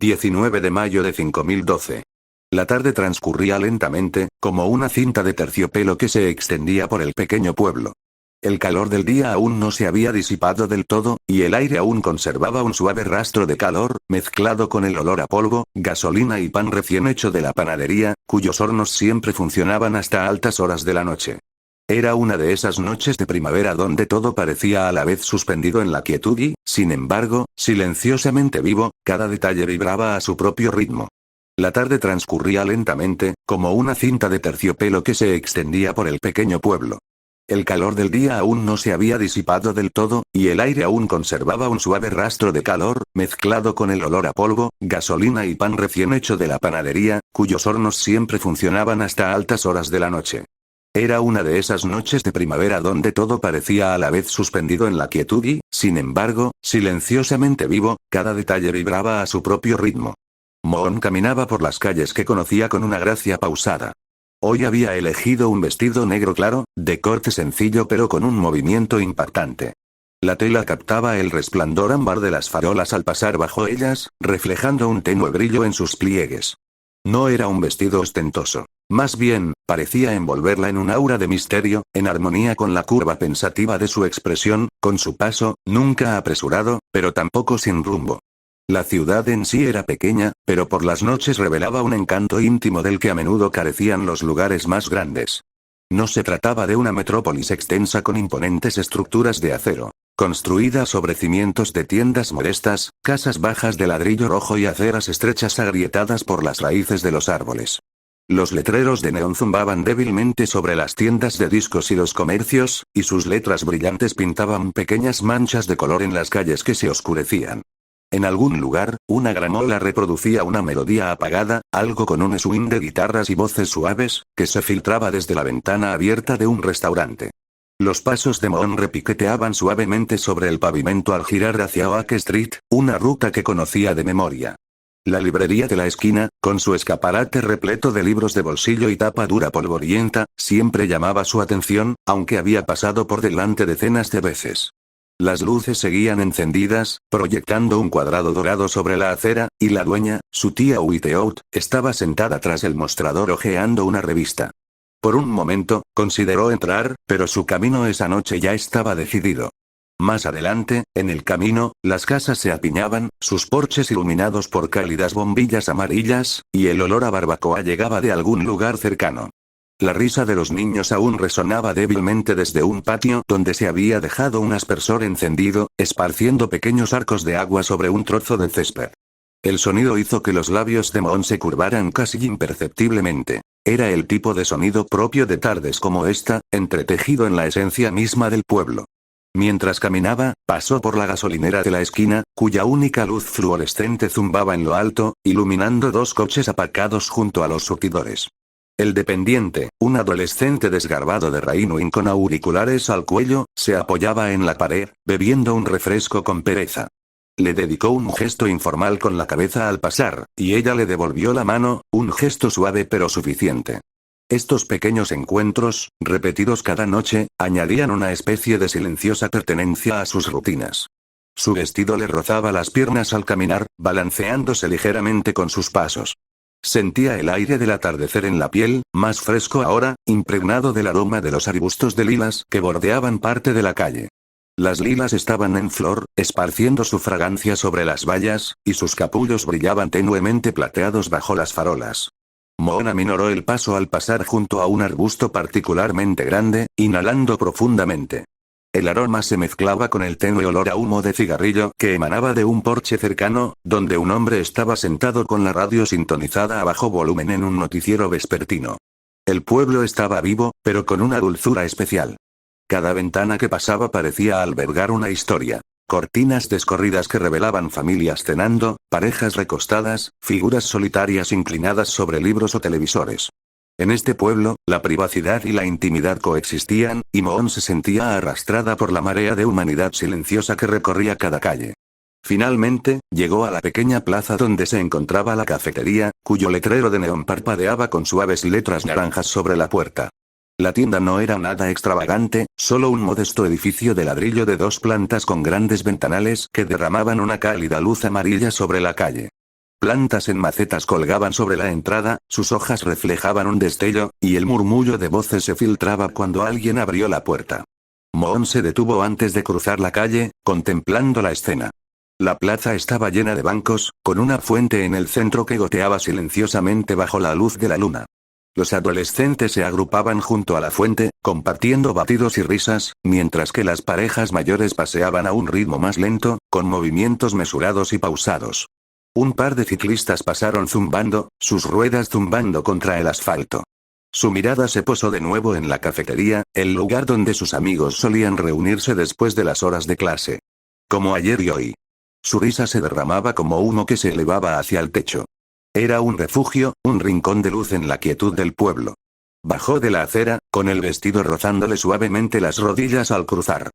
19 de mayo de 5012. La tarde transcurría lentamente, como una cinta de terciopelo que se extendía por el pequeño pueblo. El calor del día aún no se había disipado del todo, y el aire aún conservaba un suave rastro de calor, mezclado con el olor a polvo, gasolina y pan recién hecho de la panadería, cuyos hornos siempre funcionaban hasta altas horas de la noche. Era una de esas noches de primavera donde todo parecía a la vez suspendido en la quietud y, sin embargo, silenciosamente vivo, cada detalle vibraba a su propio ritmo. La tarde transcurría lentamente, como una cinta de terciopelo que se extendía por el pequeño pueblo. El calor del día aún no se había disipado del todo, y el aire aún conservaba un suave rastro de calor, mezclado con el olor a polvo, gasolina y pan recién hecho de la panadería, cuyos hornos siempre funcionaban hasta altas horas de la noche. Era una de esas noches de primavera donde todo parecía a la vez suspendido en la quietud y, sin embargo, silenciosamente vivo, cada detalle vibraba a su propio ritmo. Moon caminaba por las calles que conocía con una gracia pausada. Hoy había elegido un vestido negro claro, de corte sencillo pero con un movimiento impactante. La tela captaba el resplandor ámbar de las farolas al pasar bajo ellas, reflejando un tenue brillo en sus pliegues. No era un vestido ostentoso. Más bien, parecía envolverla en un aura de misterio, en armonía con la curva pensativa de su expresión, con su paso, nunca apresurado, pero tampoco sin rumbo. La ciudad en sí era pequeña, pero por las noches revelaba un encanto íntimo del que a menudo carecían los lugares más grandes. No se trataba de una metrópolis extensa con imponentes estructuras de acero, construidas sobre cimientos de tiendas modestas, casas bajas de ladrillo rojo y aceras estrechas agrietadas por las raíces de los árboles. Los letreros de neón zumbaban débilmente sobre las tiendas de discos y los comercios, y sus letras brillantes pintaban pequeñas manchas de color en las calles que se oscurecían. En algún lugar, una gramola reproducía una melodía apagada, algo con un swing de guitarras y voces suaves, que se filtraba desde la ventana abierta de un restaurante. Los pasos de Moon repiqueteaban suavemente sobre el pavimento al girar hacia Oak Street, una ruta que conocía de memoria. La librería de la esquina, con su escaparate repleto de libros de bolsillo y tapa dura polvorienta, siempre llamaba su atención, aunque había pasado por delante decenas de veces. Las luces seguían encendidas, proyectando un cuadrado dorado sobre la acera, y la dueña, su tía Whiteout, estaba sentada tras el mostrador hojeando una revista. Por un momento, consideró entrar, pero su camino esa noche ya estaba decidido. Más adelante, en el camino, las casas se apiñaban, sus porches iluminados por cálidas bombillas amarillas, y el olor a barbacoa llegaba de algún lugar cercano. La risa de los niños aún resonaba débilmente desde un patio donde se había dejado un aspersor encendido, esparciendo pequeños arcos de agua sobre un trozo de césped. El sonido hizo que los labios de Moon se curvaran casi imperceptiblemente. Era el tipo de sonido propio de tardes como esta, entretejido en la esencia misma del pueblo. Mientras caminaba, pasó por la gasolinera de la esquina, cuya única luz fluorescente zumbaba en lo alto, iluminando dos coches aparcados junto a los surtidores. El dependiente, un adolescente desgarbado de Rainwin con auriculares al cuello, se apoyaba en la pared, bebiendo un refresco con pereza. Le dedicó un gesto informal con la cabeza al pasar, y ella le devolvió la mano, un gesto suave pero suficiente. Estos pequeños encuentros, repetidos cada noche, añadían una especie de silenciosa pertenencia a sus rutinas. Su vestido le rozaba las piernas al caminar, balanceándose ligeramente con sus pasos. Sentía el aire del atardecer en la piel, más fresco ahora, impregnado del aroma de los arbustos de lilas que bordeaban parte de la calle. Las lilas estaban en flor, esparciendo su fragancia sobre las vallas, y sus capullos brillaban tenuemente plateados bajo las farolas. Moon aminoró el paso al pasar junto a un arbusto particularmente grande, inhalando profundamente. El aroma se mezclaba con el tenue olor a humo de cigarrillo que emanaba de un porche cercano, donde un hombre estaba sentado con la radio sintonizada a bajo volumen en un noticiero vespertino. El pueblo estaba vivo, pero con una dulzura especial. Cada ventana que pasaba parecía albergar una historia. Cortinas descorridas que revelaban familias cenando, parejas recostadas, figuras solitarias inclinadas sobre libros o televisores. En este pueblo, la privacidad y la intimidad coexistían, y Moon se sentía arrastrada por la marea de humanidad silenciosa que recorría cada calle. Finalmente, llegó a la pequeña plaza donde se encontraba la cafetería, cuyo letrero de neón parpadeaba con suaves letras naranjas sobre la puerta. La tienda no era nada extravagante, solo un modesto edificio de ladrillo de 2 plantas con grandes ventanales que derramaban una cálida luz amarilla sobre la calle. Plantas en macetas colgaban sobre la entrada, sus hojas reflejaban un destello, y el murmullo de voces se filtraba cuando alguien abrió la puerta. Moon se detuvo antes de cruzar la calle, contemplando la escena. La plaza estaba llena de bancos, con una fuente en el centro que goteaba silenciosamente bajo la luz de la luna. Los adolescentes se agrupaban junto a la fuente, compartiendo batidos y risas, mientras que las parejas mayores paseaban a un ritmo más lento, con movimientos mesurados y pausados. Un par de ciclistas pasaron zumbando, sus ruedas zumbando contra el asfalto. Su mirada se posó de nuevo en la cafetería, el lugar donde sus amigos solían reunirse después de las horas de clase. Como ayer y hoy. Su risa se derramaba como humo que se elevaba hacia el techo. Era un refugio, un rincón de luz en la quietud del pueblo. Bajó de la acera, con el vestido rozándole suavemente las rodillas al cruzar.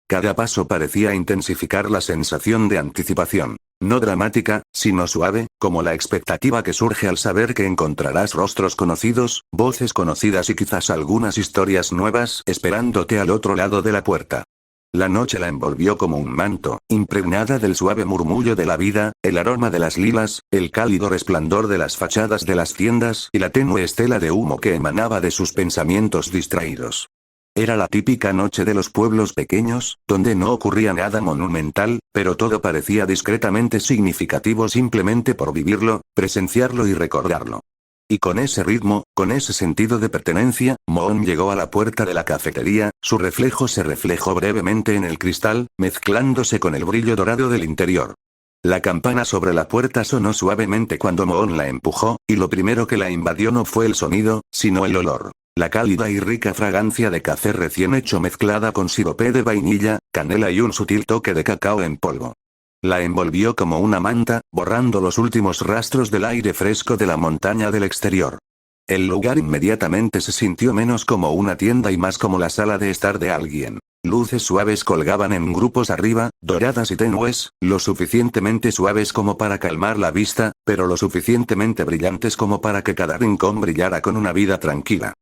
Cada paso parecía intensificar la sensación de anticipación. No dramática, sino suave, como la expectativa que surge al saber que encontrarás rostros conocidos, voces conocidas y quizás algunas historias nuevas esperándote al otro lado de la puerta. La noche la envolvió como un manto, impregnada del suave murmullo de la vida, el aroma de las lilas, el cálido resplandor de las fachadas de las tiendas y la tenue estela de humo que emanaba de sus pensamientos distraídos. Era la típica noche de los pueblos pequeños, donde no ocurría nada monumental, pero todo parecía discretamente significativo simplemente por vivirlo, presenciarlo y recordarlo. Y con ese ritmo, con ese sentido de pertenencia, Moon llegó a la puerta de la cafetería, su reflejo se reflejó brevemente en el cristal, mezclándose con el brillo dorado del interior. La campana sobre la puerta sonó suavemente cuando Moon la empujó, y lo primero que la invadió no fue el sonido, sino el olor. La cálida y rica fragancia de café recién hecho mezclada con sirope de vainilla, canela y un sutil toque de cacao en polvo. La envolvió como una manta, borrando los últimos rastros del aire fresco de la montaña del exterior. El lugar inmediatamente se sintió menos como una tienda y más como la sala de estar de alguien. Luces suaves colgaban en grupos arriba, doradas y tenues, lo suficientemente suaves como para calmar la vista, pero lo suficientemente brillantes como para que cada rincón brillara con una vida tranquila.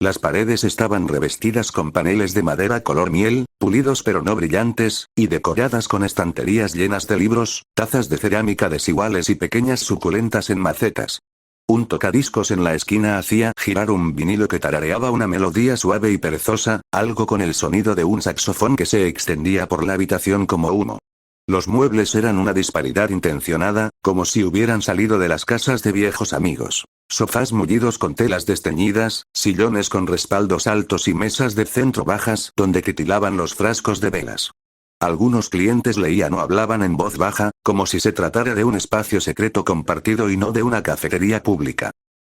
Las paredes estaban revestidas con paneles de madera color miel, pulidos pero no brillantes, y decoradas con estanterías llenas de libros, tazas de cerámica desiguales y pequeñas suculentas en macetas. Un tocadiscos en la esquina hacía girar un vinilo que tarareaba una melodía suave y perezosa, algo con el sonido de un saxofón que se extendía por la habitación como humo. Los muebles eran una disparidad intencionada, como si hubieran salido de las casas de viejos amigos. Sofás mullidos con telas desteñidas, sillones con respaldos altos y mesas de centro bajas donde titilaban los frascos de velas. Algunos clientes leían o hablaban en voz baja, como si se tratara de un espacio secreto compartido y no de una cafetería pública.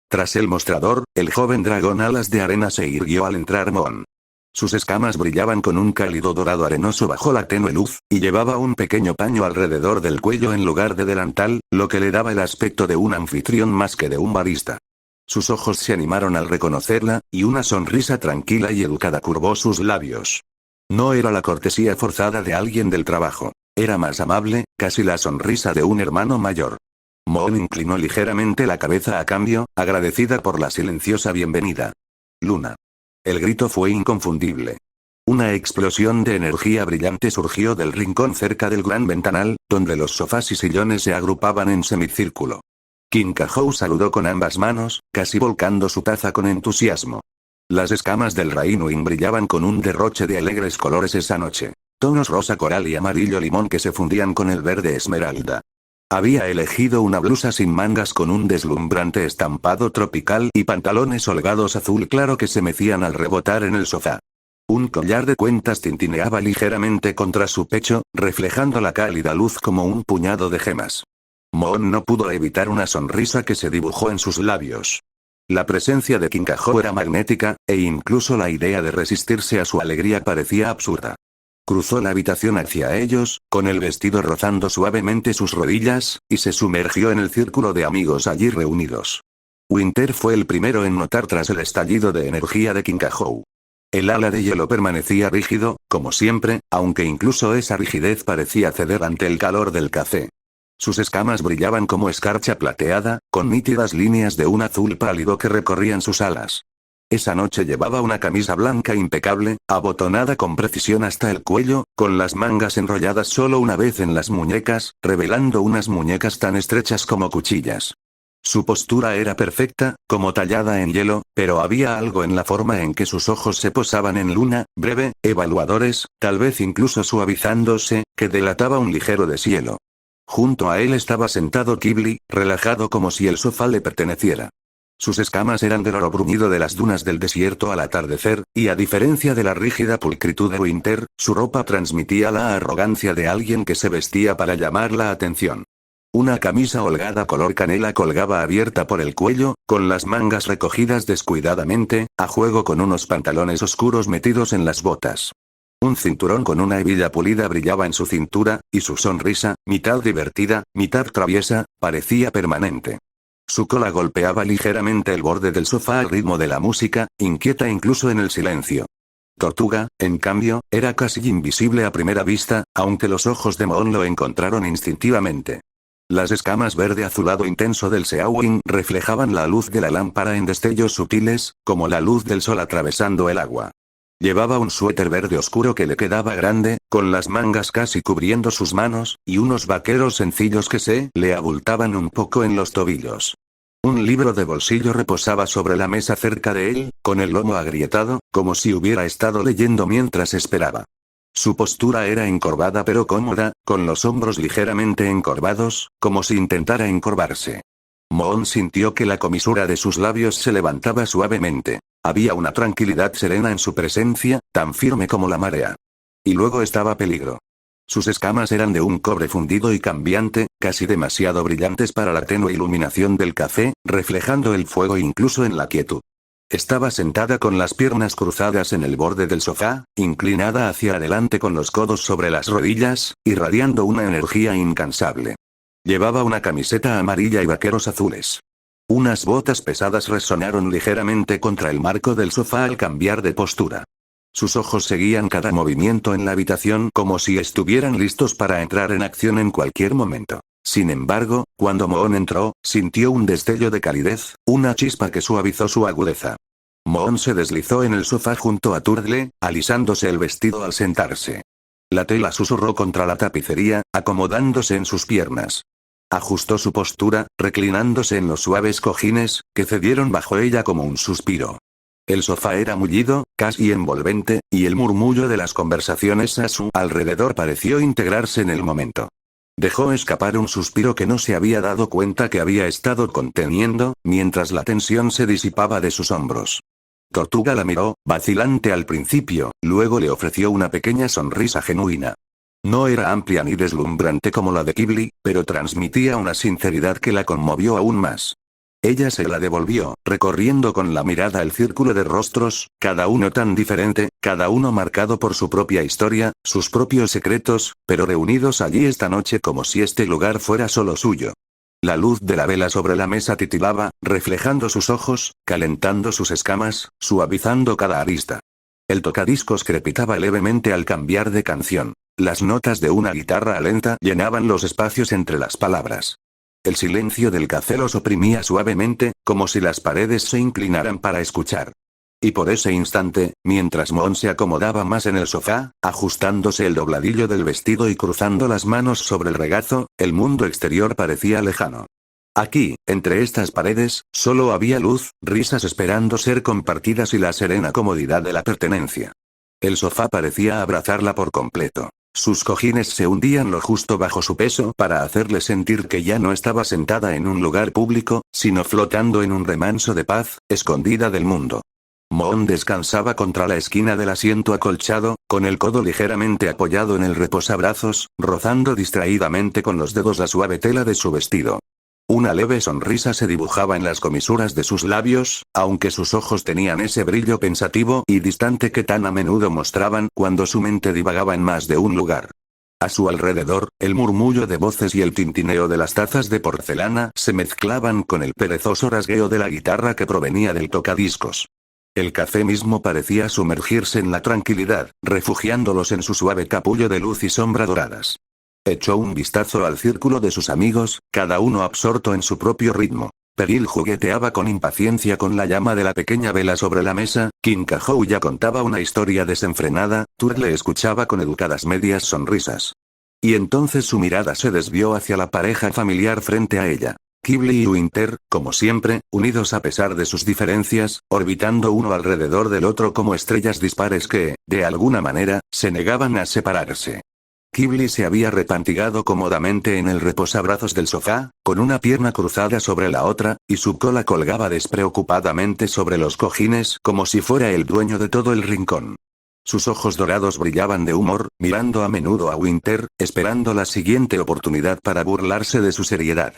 Tras el mostrador, el joven dragón alas de arena se irguió al entrar Moon. Sus escamas brillaban con un cálido dorado arenoso bajo la tenue luz, y llevaba un pequeño paño alrededor del cuello en lugar de delantal, lo que le daba el aspecto de un anfitrión más que de un barista. Sus ojos se animaron al reconocerla, y una sonrisa tranquila y educada curvó sus labios. No era la cortesía forzada de alguien del trabajo. Era más amable, casi la sonrisa de un hermano mayor. Moon inclinó ligeramente la cabeza a cambio, agradecida por la silenciosa bienvenida. Luna. El grito fue inconfundible. Una explosión de energía brillante surgió del rincón cerca del gran ventanal, donde los sofás y sillones se agrupaban en semicírculo. Kinkajou saludó con ambas manos, casi volcando su taza con entusiasmo. Las escamas del Rainuin brillaban con un derroche de alegres colores esa noche. Tonos rosa coral y amarillo limón que se fundían con el verde esmeralda. Había elegido una blusa sin mangas con un deslumbrante estampado tropical y pantalones holgados azul claro que se mecían al rebotar en el sofá. Un collar de cuentas tintineaba ligeramente contra su pecho, reflejando la cálida luz como un puñado de gemas. Moon no pudo evitar una sonrisa que se dibujó en sus labios. La presencia de Kinkajou era magnética, e incluso la idea de resistirse a su alegría parecía absurda. Cruzó la habitación hacia ellos, con el vestido rozando suavemente sus rodillas, y se sumergió en el círculo de amigos allí reunidos. Winter fue el primero en notar tras el estallido de energía de Kinkajou. El ala de hielo permanecía rígido, como siempre, aunque incluso esa rigidez parecía ceder ante el calor del café. Sus escamas brillaban como escarcha plateada, con nítidas líneas de un azul pálido que recorrían sus alas. Esa noche llevaba una camisa blanca impecable, abotonada con precisión hasta el cuello, con las mangas enrolladas solo una vez en las muñecas, revelando unas muñecas tan estrechas como cuchillas. Su postura era perfecta, como tallada en hielo, pero había algo en la forma en que sus ojos se posaban en Luna, breve, evaluadores, tal vez incluso suavizándose, que delataba un ligero deshielo. Junto a él estaba sentado Ghibli, relajado como si el sofá le perteneciera. Sus escamas eran del oro bruñido de las dunas del desierto al atardecer, y a diferencia de la rígida pulcritud de Winter, su ropa transmitía la arrogancia de alguien que se vestía para llamar la atención. Una camisa holgada color canela colgaba abierta por el cuello, con las mangas recogidas descuidadamente, a juego con unos pantalones oscuros metidos en las botas. Un cinturón con una hebilla pulida brillaba en su cintura, y su sonrisa, mitad divertida, mitad traviesa, parecía permanente. Su cola golpeaba ligeramente el borde del sofá al ritmo de la música, inquieta incluso en el silencio. Tortuga, en cambio, era casi invisible a primera vista, aunque los ojos de Moon lo encontraron instintivamente. Las escamas verde azulado intenso del Seowin reflejaban la luz de la lámpara en destellos sutiles, como la luz del sol atravesando el agua. Llevaba un suéter verde oscuro que le quedaba grande, con las mangas casi cubriendo sus manos, y unos vaqueros sencillos que se le abultaban un poco en los tobillos. Un libro de bolsillo reposaba sobre la mesa cerca de él, con el lomo agrietado, como si hubiera estado leyendo mientras esperaba. Su postura era encorvada pero cómoda, con los hombros ligeramente encorvados, como si intentara encorvarse. Moon sintió que la comisura de sus labios se levantaba suavemente. Había una tranquilidad serena en su presencia, tan firme como la marea. Y luego estaba peligro. Sus escamas eran de un cobre fundido y cambiante, casi demasiado brillantes para la tenue iluminación del café, reflejando el fuego incluso en la quietud. Estaba sentada con las piernas cruzadas en el borde del sofá, inclinada hacia adelante con los codos sobre las rodillas, irradiando una energía incansable. Llevaba una camiseta amarilla y vaqueros azules. Unas botas pesadas resonaron ligeramente contra el marco del sofá al cambiar de postura. Sus ojos seguían cada movimiento en la habitación como si estuvieran listos para entrar en acción en cualquier momento. Sin embargo, cuando Moon entró, sintió un destello de calidez, una chispa que suavizó su agudeza. Moon se deslizó en el sofá junto a Turdle, alisándose el vestido al sentarse. La tela susurró contra la tapicería, acomodándose en sus piernas. Ajustó su postura, reclinándose en los suaves cojines, que cedieron bajo ella como un suspiro. El sofá era mullido, casi envolvente, y el murmullo de las conversaciones a su alrededor pareció integrarse en el momento. Dejó escapar un suspiro que no se había dado cuenta que había estado conteniendo, mientras la tensión se disipaba de sus hombros. Tortuga la miró, vacilante al principio, luego le ofreció una pequeña sonrisa genuina. No era amplia ni deslumbrante como la de Ghibli, pero transmitía una sinceridad que la conmovió aún más. Ella se la devolvió, recorriendo con la mirada el círculo de rostros, cada uno tan diferente, cada uno marcado por su propia historia, sus propios secretos, pero reunidos allí esta noche como si este lugar fuera solo suyo. La luz de la vela sobre la mesa titilaba, reflejando sus ojos, calentando sus escamas, suavizando cada arista. El tocadiscos crepitaba levemente al cambiar de canción. Las notas de una guitarra lenta llenaban los espacios entre las palabras. El silencio del café los oprimía suavemente, como si las paredes se inclinaran para escuchar. Y por ese instante, mientras Moon se acomodaba más en el sofá, ajustándose el dobladillo del vestido y cruzando las manos sobre el regazo, el mundo exterior parecía lejano. Aquí, entre estas paredes, solo había luz, risas esperando ser compartidas y la serena comodidad de la pertenencia. El sofá parecía abrazarla por completo. Sus cojines se hundían lo justo bajo su peso para hacerle sentir que ya no estaba sentada en un lugar público, sino flotando en un remanso de paz, escondida del mundo. Moon descansaba contra la esquina del asiento acolchado, con el codo ligeramente apoyado en el reposabrazos, rozando distraídamente con los dedos la suave tela de su vestido. Una leve sonrisa se dibujaba en las comisuras de sus labios, aunque sus ojos tenían ese brillo pensativo y distante que tan a menudo mostraban cuando su mente divagaba en más de un lugar. A su alrededor, el murmullo de voces y el tintineo de las tazas de porcelana se mezclaban con el perezoso rasgueo de la guitarra que provenía del tocadiscos. El café mismo parecía sumergirse en la tranquilidad, refugiándolos en su suave capullo de luz y sombra doradas. Echó un vistazo al círculo de sus amigos, cada uno absorto en su propio ritmo. Peril jugueteaba con impaciencia con la llama de la pequeña vela sobre la mesa, Kinkajou ya contaba una historia desenfrenada, Tur le escuchaba con educadas medias sonrisas. Y entonces su mirada se desvió hacia la pareja familiar frente a ella. Ghibli y Winter, como siempre, unidos a pesar de sus diferencias, orbitando uno alrededor del otro como estrellas dispares que, de alguna manera, se negaban a separarse. Ghibli se había repantigado cómodamente en el reposabrazos del sofá, con una pierna cruzada sobre la otra, y su cola colgaba despreocupadamente sobre los cojines como si fuera el dueño de todo el rincón. Sus ojos dorados brillaban de humor, mirando a menudo a Winter, esperando la siguiente oportunidad para burlarse de su seriedad.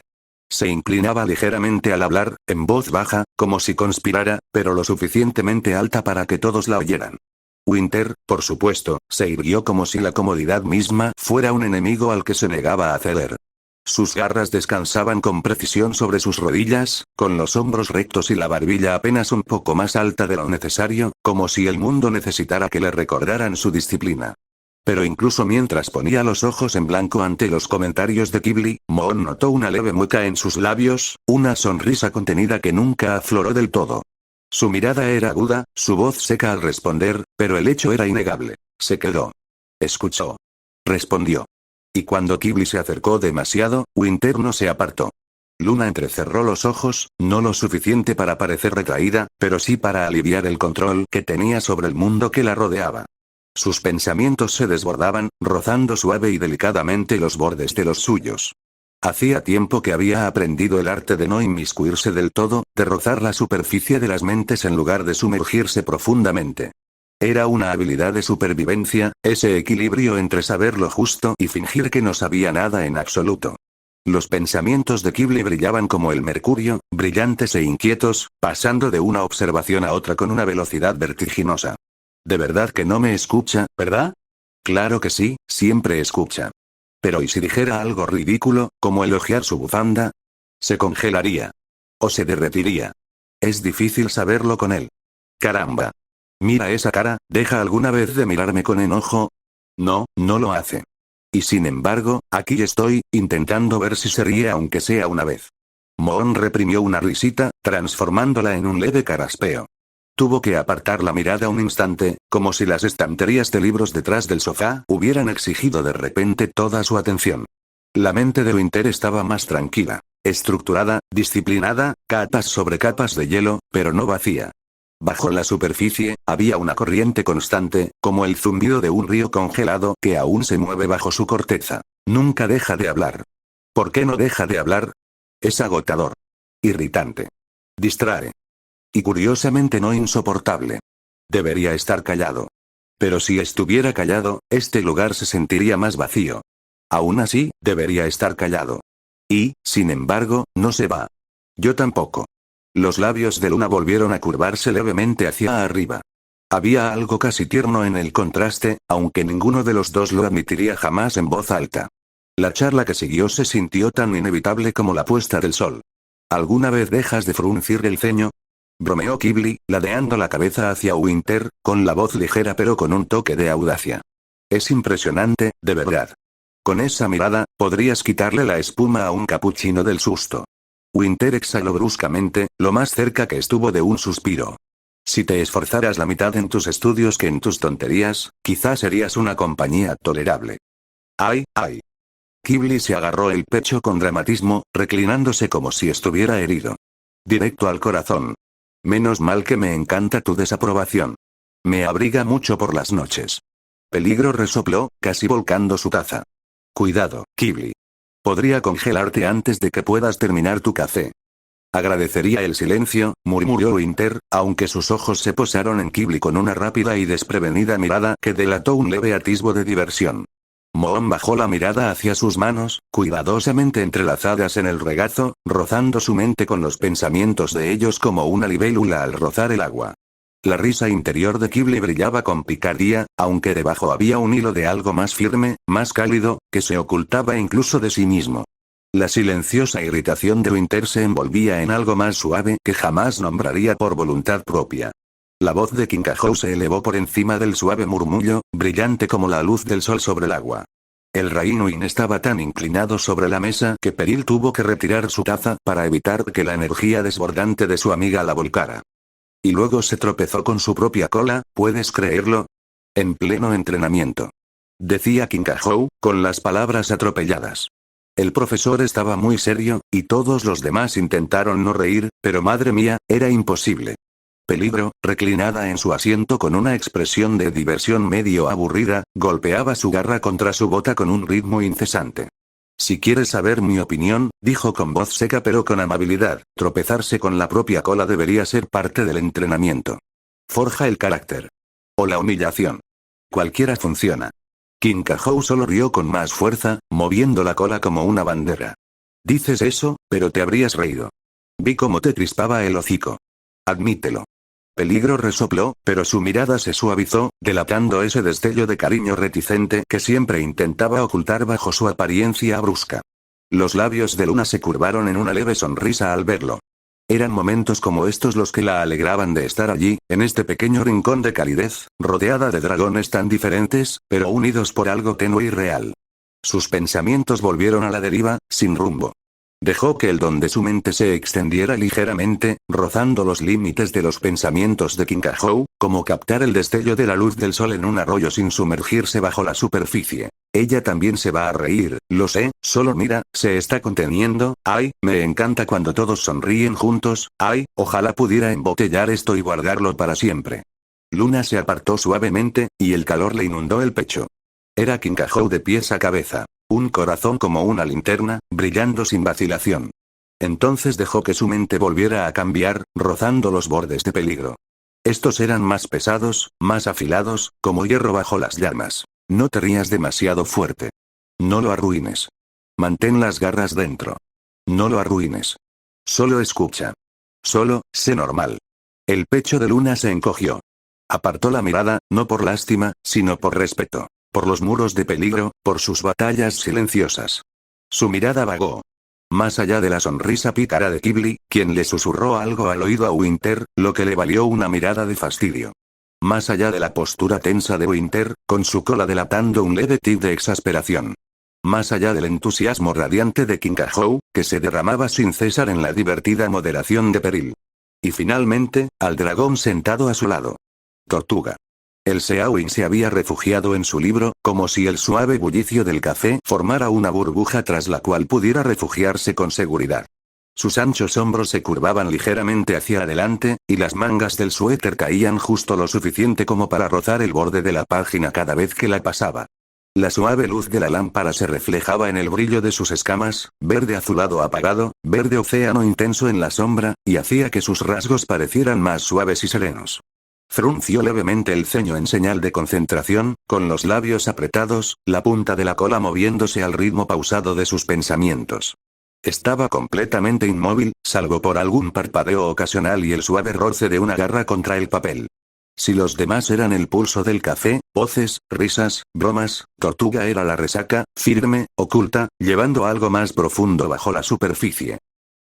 Se inclinaba ligeramente al hablar, en voz baja, como si conspirara, pero lo suficientemente alta para que todos la oyeran. Winter, por supuesto, se irguió como si la comodidad misma fuera un enemigo al que se negaba a ceder. Sus garras descansaban con precisión sobre sus rodillas, con los hombros rectos y la barbilla apenas un poco más alta de lo necesario, como si el mundo necesitara que le recordaran su disciplina. Pero incluso mientras ponía los ojos en blanco ante los comentarios de Ghibli, Moon notó una leve mueca en sus labios, una sonrisa contenida que nunca afloró del todo. Su mirada era aguda, su voz seca al responder, pero el hecho era innegable. Se quedó. Escuchó. Respondió. Y cuando Ghibli se acercó demasiado, Winter no se apartó. Luna entrecerró los ojos, no lo suficiente para parecer retraída, pero sí para aliviar el control que tenía sobre el mundo que la rodeaba. Sus pensamientos se desbordaban, rozando suave y delicadamente los bordes de los suyos. Hacía tiempo que había aprendido el arte de no inmiscuirse del todo, de rozar la superficie de las mentes en lugar de sumergirse profundamente. Era una habilidad de supervivencia, ese equilibrio entre saber lo justo y fingir que no sabía nada en absoluto. Los pensamientos de Ghibli brillaban como el mercurio, brillantes e inquietos, pasando de una observación a otra con una velocidad vertiginosa. ¿De verdad que no me escucha, verdad? Claro que sí, siempre escucha. Pero ¿y si dijera algo ridículo, como elogiar su bufanda? Se congelaría. O se derretiría. Es difícil saberlo con él. Caramba. Mira esa cara, ¿deja alguna vez de mirarme con enojo? No, no lo hace. Y sin embargo, aquí estoy, intentando ver si se ríe aunque sea una vez. Moon reprimió una risita, transformándola en un leve carraspeo. Tuvo que apartar la mirada un instante, como si las estanterías de libros detrás del sofá hubieran exigido de repente toda su atención. La mente de Winter estaba más tranquila, estructurada, disciplinada, capas sobre capas de hielo, pero no vacía. Bajo la superficie, había una corriente constante, como el zumbido de un río congelado que aún se mueve bajo su corteza. Nunca deja de hablar. ¿Por qué no deja de hablar? Es agotador. Irritante. Distrae. Y curiosamente no insoportable. Debería estar callado. Pero si estuviera callado, este lugar se sentiría más vacío. Aún así, debería estar callado. Y, sin embargo, no se va. Yo tampoco. Los labios de Luna volvieron a curvarse levemente hacia arriba. Había algo casi tierno en el contraste, aunque ninguno de los dos lo admitiría jamás en voz alta. La charla que siguió se sintió tan inevitable como la puesta del sol. ¿Alguna vez dejas de fruncir el ceño? Bromeó Ghibli, ladeando la cabeza hacia Winter, con la voz ligera pero con un toque de audacia. Es impresionante, de verdad. Con esa mirada, podrías quitarle la espuma a un capuchino del susto. Winter exhaló bruscamente, lo más cerca que estuvo de un suspiro. Si te esforzaras la mitad en tus estudios que en tus tonterías, quizás serías una compañía tolerable. ¡Ay, ay! Ghibli se agarró el pecho con dramatismo, reclinándose como si estuviera herido. Directo al corazón. Menos mal que me encanta tu desaprobación. Me abriga mucho por las noches. Peligro resopló, casi volcando su taza. Cuidado, Ghibli. Podría congelarte antes de que puedas terminar tu café. Agradecería el silencio, murmuró Winter, aunque sus ojos se posaron en Ghibli con una rápida y desprevenida mirada que delató un leve atisbo de diversión. Moon bajó la mirada hacia sus manos, cuidadosamente entrelazadas en el regazo, rozando su mente con los pensamientos de ellos como una libélula al rozar el agua. La risa interior de Ghibli brillaba con picardía, aunque debajo había un hilo de algo más firme, más cálido, que se ocultaba incluso de sí mismo. La silenciosa irritación de Winter se envolvía en algo más suave que jamás nombraría por voluntad propia. La voz de Kinkajou se elevó por encima del suave murmullo, brillante como la luz del sol sobre el agua. El Rainuin estaba tan inclinado sobre la mesa que Peril tuvo que retirar su taza para evitar que la energía desbordante de su amiga la volcara. Y luego se tropezó con su propia cola, ¿puedes creerlo? En pleno entrenamiento. Decía Kinkajou, con las palabras atropelladas. El profesor estaba muy serio, y todos los demás intentaron no reír, pero madre mía, era imposible. Peligro, reclinada en su asiento con una expresión de diversión medio aburrida, golpeaba su garra contra su bota con un ritmo incesante. Si quieres saber mi opinión, dijo con voz seca pero con amabilidad, tropezarse con la propia cola debería ser parte del entrenamiento. Forja el carácter. O la humillación. Cualquiera funciona. Kinkajou solo rió con más fuerza, moviendo la cola como una bandera. Dices eso, pero te habrías reído. Vi cómo te crispaba el hocico. Admítelo. Peligro resopló, pero su mirada se suavizó, delatando ese destello de cariño reticente que siempre intentaba ocultar bajo su apariencia brusca. Los labios de Luna se curvaron en una leve sonrisa al verlo. Eran momentos como estos los que la alegraban de estar allí, en este pequeño rincón de calidez, rodeada de dragones tan diferentes, pero unidos por algo tenue y real. Sus pensamientos volvieron a la deriva, sin rumbo. Dejó que el don de su mente se extendiera ligeramente, rozando los límites de los pensamientos de Kinkajou, como captar el destello de la luz del sol en un arroyo sin sumergirse bajo la superficie. Ella también se va a reír, lo sé, solo mira, se está conteniendo, ay, me encanta cuando todos sonríen juntos, ay, ojalá pudiera embotellar esto y guardarlo para siempre. Luna se apartó suavemente, y el calor le inundó el pecho. Era Kinkajou de pies a cabeza. Un corazón como una linterna, brillando sin vacilación. Entonces dejó que su mente volviera a cambiar, rozando los bordes de peligro. Estos eran más pesados, más afilados, como hierro bajo las llamas. No te rías demasiado fuerte. No lo arruines. Mantén las garras dentro. No lo arruines. Solo escucha. Solo, sé normal. El pecho de Luna se encogió. Apartó la mirada, no por lástima, sino por respeto. Por los muros de peligro, por sus batallas silenciosas. Su mirada vagó. Más allá de la sonrisa pícara de Ghibli, quien le susurró algo al oído a Winter, lo que le valió una mirada de fastidio. Más allá de la postura tensa de Winter, con su cola delatando un leve tic de exasperación. Más allá del entusiasmo radiante de Kinkajou, que se derramaba sin cesar en la divertida moderación de Peril. Y finalmente, al dragón sentado a su lado. Tortuga. El Seawin se había refugiado en su libro, como si el suave bullicio del café formara una burbuja tras la cual pudiera refugiarse con seguridad. Sus anchos hombros se curvaban ligeramente hacia adelante, y las mangas del suéter caían justo lo suficiente como para rozar el borde de la página cada vez que la pasaba. La suave luz de la lámpara se reflejaba en el brillo de sus escamas, verde azulado apagado, verde océano intenso en la sombra, y hacía que sus rasgos parecieran más suaves y serenos. Frunció levemente el ceño en señal de concentración, con los labios apretados, la punta de la cola moviéndose al ritmo pausado de sus pensamientos. Estaba completamente inmóvil, salvo por algún parpadeo ocasional y el suave roce de una garra contra el papel. Si los demás eran el pulso del café, voces, risas, bromas, Tortuga era la resaca, firme, oculta, llevando algo más profundo bajo la superficie.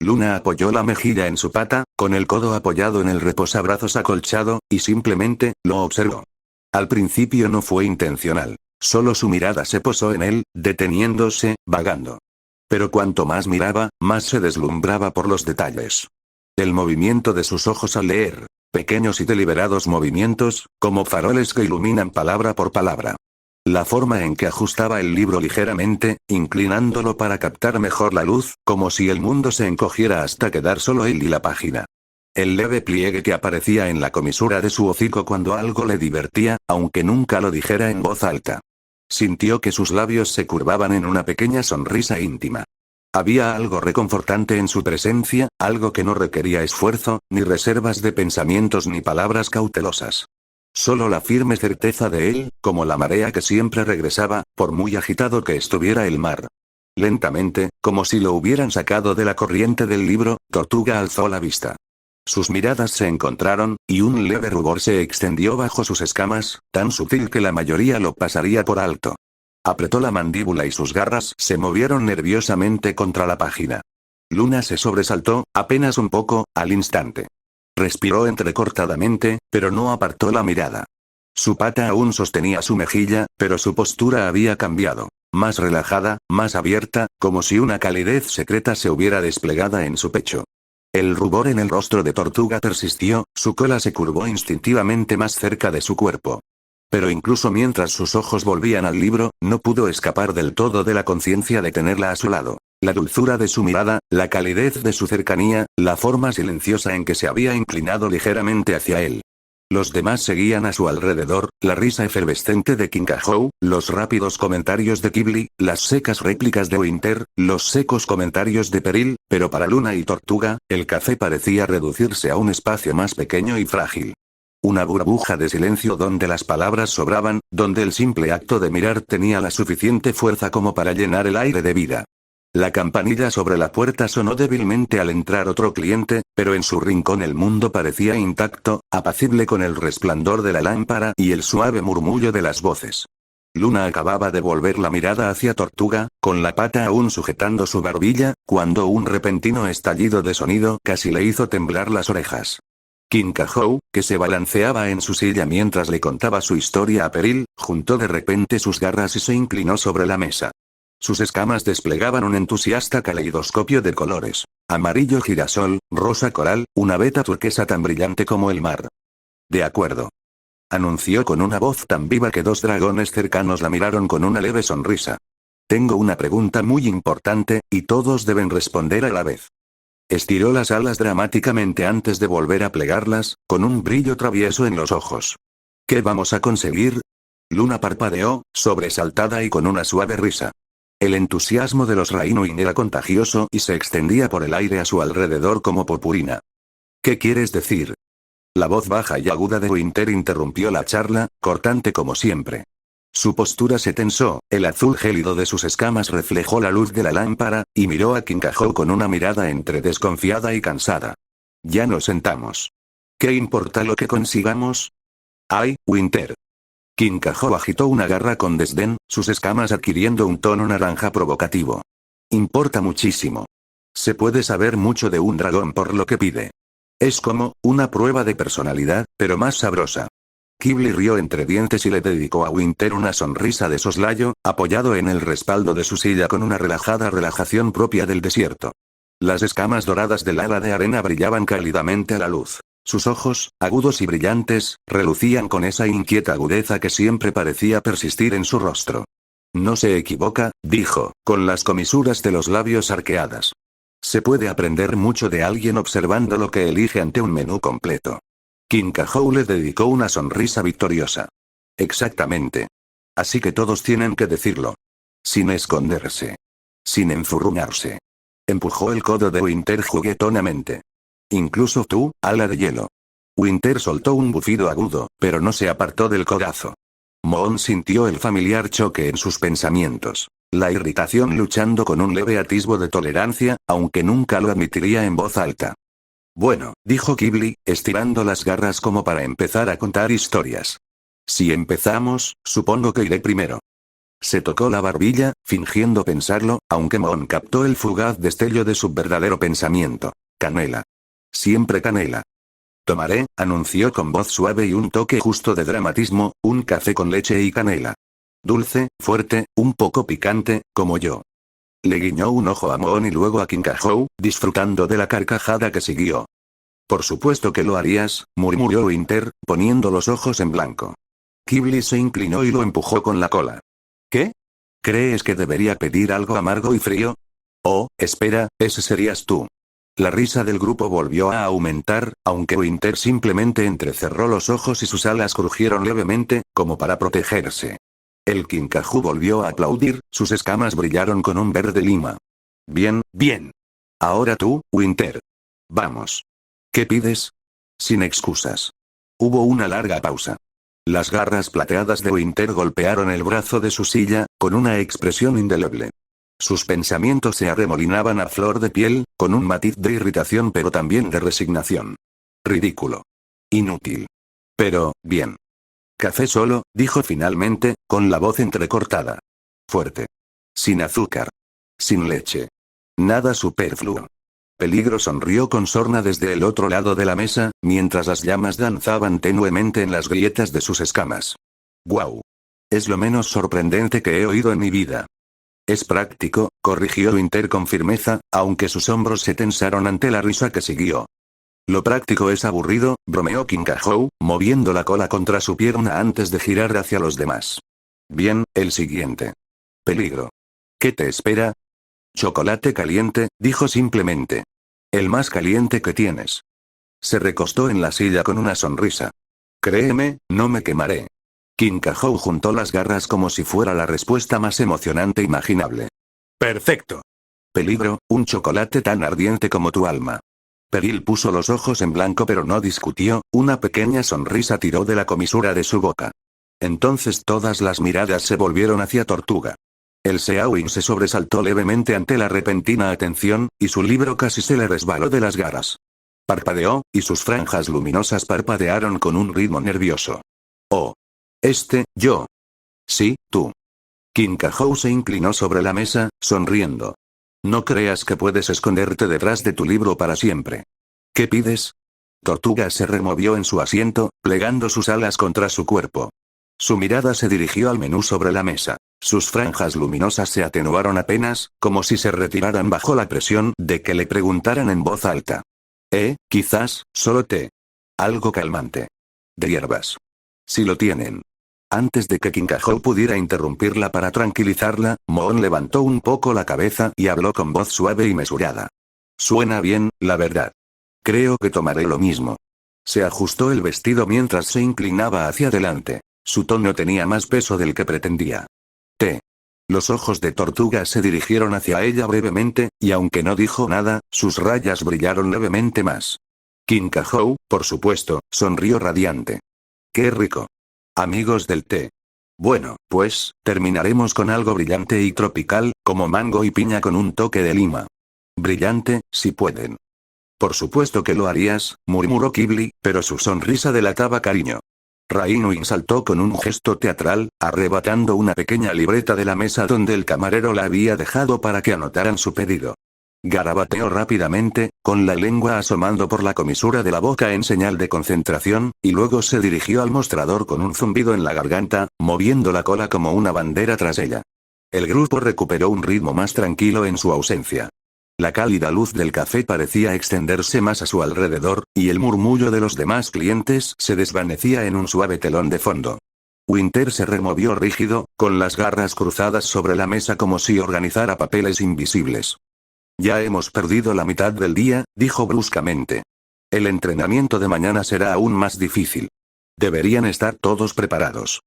Luna apoyó la mejilla en su pata, con el codo apoyado en el reposabrazos acolchado, y simplemente, lo observó. Al principio no fue intencional. Solo su mirada se posó en él, deteniéndose, vagando. Pero cuanto más miraba, más se deslumbraba por los detalles. El movimiento de sus ojos al leer. Pequeños y deliberados movimientos, como faroles que iluminan palabra por palabra. La forma en que ajustaba el libro ligeramente, inclinándolo para captar mejor la luz, como si el mundo se encogiera hasta quedar solo él y la página. El leve pliegue que aparecía en la comisura de su hocico cuando algo le divertía, aunque nunca lo dijera en voz alta. Sintió que sus labios se curvaban en una pequeña sonrisa íntima. Había algo reconfortante en su presencia, algo que no requería esfuerzo, ni reservas de pensamientos ni palabras cautelosas. Solo la firme certeza de él, como la marea que siempre regresaba, por muy agitado que estuviera el mar. Lentamente, como si lo hubieran sacado de la corriente del libro, Tortuga alzó la vista. Sus miradas se encontraron, y un leve rubor se extendió bajo sus escamas, tan sutil que la mayoría lo pasaría por alto. Apretó la mandíbula y sus garras se movieron nerviosamente contra la página. Luna se sobresaltó, apenas un poco, al instante. Respiró entrecortadamente, pero no apartó la mirada. Su pata aún sostenía su mejilla, pero su postura había cambiado. más relajada, más abierta, como si una calidez secreta se hubiera desplegada en su pecho. El rubor en el rostro de Tortuga persistió, su cola se curvó instintivamente más cerca de su cuerpo. Pero incluso mientras sus ojos volvían al libro, no pudo escapar del todo de la conciencia de tenerla a su lado. La dulzura de su mirada, la calidez de su cercanía, la forma silenciosa en que se había inclinado ligeramente hacia él. Los demás seguían a su alrededor, la risa efervescente de Kinkajou, los rápidos comentarios de Ghibli, las secas réplicas de Winter, los secos comentarios de Peril, pero para Luna y Tortuga, el café parecía reducirse a un espacio más pequeño y frágil. Una burbuja de silencio donde las palabras sobraban, donde el simple acto de mirar tenía la suficiente fuerza como para llenar el aire de vida. La campanilla sobre la puerta sonó débilmente al entrar otro cliente, pero en su rincón el mundo parecía intacto, apacible con el resplandor de la lámpara y el suave murmullo de las voces. Luna acababa de volver la mirada hacia Tortuga, con la pata aún sujetando su barbilla, cuando un repentino estallido de sonido casi le hizo temblar las orejas. Kinkajou, que se balanceaba en su silla mientras le contaba su historia a Peril, juntó de repente sus garras y se inclinó sobre la mesa. Sus escamas desplegaban un entusiasta caleidoscopio de colores. Amarillo girasol, rosa coral, una veta turquesa tan brillante como el mar. De acuerdo. Anunció con una voz tan viva que dos dragones cercanos la miraron con una leve sonrisa. Tengo una pregunta muy importante, y todos deben responder a la vez. Estiró las alas dramáticamente antes de volver a plegarlas, con un brillo travieso en los ojos. ¿Qué vamos a conseguir? Luna parpadeó, sobresaltada y con una suave risa. El entusiasmo de los Rainuin era contagioso y se extendía por el aire a su alrededor como purpurina. ¿Qué quieres decir? La voz baja y aguda de Winter interrumpió la charla, cortante como siempre. Su postura se tensó, el azul gélido de sus escamas reflejó la luz de la lámpara, y miró a Kinkajou con una mirada entre desconfiada y cansada. Ya nos sentamos. ¿Qué importa lo que consigamos? ¡Ay, Winter! Kinkajou agitó una garra con desdén, sus escamas adquiriendo un tono naranja provocativo. Importa muchísimo. Se puede saber mucho de un dragón por lo que pide. Es como una prueba de personalidad, pero más sabrosa. Ghibli rió entre dientes y le dedicó a Winter una sonrisa de soslayo, apoyado en el respaldo de su silla con una relajada relajación propia del desierto. Las escamas doradas del ala de arena brillaban cálidamente a la luz. Sus ojos, agudos y brillantes, relucían con esa inquieta agudeza que siempre parecía persistir en su rostro. No se equivoca, dijo, con las comisuras de los labios arqueadas. Se puede aprender mucho de alguien observando lo que elige ante un menú completo. Kinkajou le dedicó una sonrisa victoriosa. Exactamente. Así que todos tienen que decirlo. Sin esconderse. Sin enfurruñarse. Empujó el codo de Winter juguetonamente. Incluso tú, ala de hielo. Winter soltó un bufido agudo, pero no se apartó del codazo. Moon sintió el familiar choque en sus pensamientos. La irritación luchando con un leve atisbo de tolerancia, aunque nunca lo admitiría en voz alta. Bueno, dijo Ghibli, estirando las garras como para empezar a contar historias. Si empezamos, supongo que iré primero. Se tocó la barbilla, fingiendo pensarlo, aunque Moon captó el fugaz destello de su verdadero pensamiento. Canela. Siempre canela. Tomaré, anunció con voz suave y un toque justo de dramatismo, un café con leche y canela. Dulce, fuerte, un poco picante, como yo. Le guiñó un ojo a Moon y luego a Kinkajou, disfrutando de la carcajada que siguió. Por supuesto que lo harías, murmuró Winter, poniendo los ojos en blanco. Ghibli se inclinó y lo empujó con la cola. ¿Qué? ¿Crees que debería pedir algo amargo y frío? Oh, espera, ese serías tú. La risa del grupo volvió a aumentar, aunque Winter simplemente entrecerró los ojos y sus alas crujieron levemente, como para protegerse. El Kinkajou volvió a aplaudir, sus escamas brillaron con un verde lima. Bien, bien. Ahora tú, Winter. Vamos. ¿Qué pides? Sin excusas. Hubo una larga pausa. Las garras plateadas de Winter golpearon el brazo de su silla, con una expresión indeleble. Sus pensamientos se arremolinaban a flor de piel, con un matiz de irritación pero también de resignación. Ridículo. Inútil. Pero, bien. Café solo, dijo finalmente, con la voz entrecortada. Fuerte. Sin azúcar. Sin leche. Nada superfluo. Peligro sonrió con sorna desde el otro lado de la mesa, mientras las llamas danzaban tenuemente en las grietas de sus escamas. ¡Guau! Es lo menos sorprendente que he oído en mi vida. Es práctico, corrigió Winter con firmeza, aunque sus hombros se tensaron ante la risa que siguió. Lo práctico es aburrido, bromeó Kinkajou, moviendo la cola contra su pierna antes de girar hacia los demás. Bien, el siguiente. Peligro. ¿Qué te espera? Chocolate caliente, dijo simplemente. El más caliente que tienes. Se recostó en la silla con una sonrisa. Créeme, no me quemaré. Kinkajou juntó las garras como si fuera la respuesta más emocionante imaginable. Perfecto. Peligro, un chocolate tan ardiente como tu alma. Peril puso los ojos en blanco pero no discutió, una pequeña sonrisa tiró de la comisura de su boca. Entonces todas las miradas se volvieron hacia Tortuga. El Xiaowing se sobresaltó levemente ante la repentina atención, y su libro casi se le resbaló de las garras. Parpadeó, y sus franjas luminosas parpadearon con un ritmo nervioso. Oh. Yo. Sí, tú. Kinkajou se inclinó sobre la mesa, sonriendo. No creas que puedes esconderte detrás de tu libro para siempre. ¿Qué pides? Tortuga se removió en su asiento, plegando sus alas contra su cuerpo. Su mirada se dirigió al menú sobre la mesa. Sus franjas luminosas se atenuaron apenas, como si se retiraran bajo la presión de que le preguntaran en voz alta. Quizás, solo té. Algo calmante. De hierbas. Si lo tienen. Antes de que Kinkajou pudiera interrumpirla para tranquilizarla, Moon levantó un poco la cabeza y habló con voz suave y mesurada. Suena bien, la verdad. Creo que tomaré lo mismo. Se ajustó el vestido mientras se inclinaba hacia adelante. Su tono tenía más peso del que pretendía. Té. Los ojos de Tortuga se dirigieron hacia ella brevemente, y aunque no dijo nada, sus rayas brillaron levemente más. Kinkajou, por supuesto, sonrió radiante. ¡Qué rico! Amigos del té. Bueno, pues, terminaremos con algo brillante y tropical, como mango y piña con un toque de lima. Brillante, si pueden. Por supuesto que lo harías, murmuró Ghibli, pero su sonrisa delataba cariño. Rainuin saltó con un gesto teatral, arrebatando una pequeña libreta de la mesa donde el camarero la había dejado para que anotaran su pedido. Garabateó rápidamente, con la lengua asomando por la comisura de la boca en señal de concentración, y luego se dirigió al mostrador con un zumbido en la garganta, moviendo la cola como una bandera tras ella. El grupo recuperó un ritmo más tranquilo en su ausencia. La cálida luz del café parecía extenderse más a su alrededor, y el murmullo de los demás clientes se desvanecía en un suave telón de fondo. Winter se removió rígido, con las garras cruzadas sobre la mesa como si organizara papeles invisibles. Ya hemos perdido la mitad del día, dijo bruscamente. El entrenamiento de mañana será aún más difícil. Deberían estar todos preparados.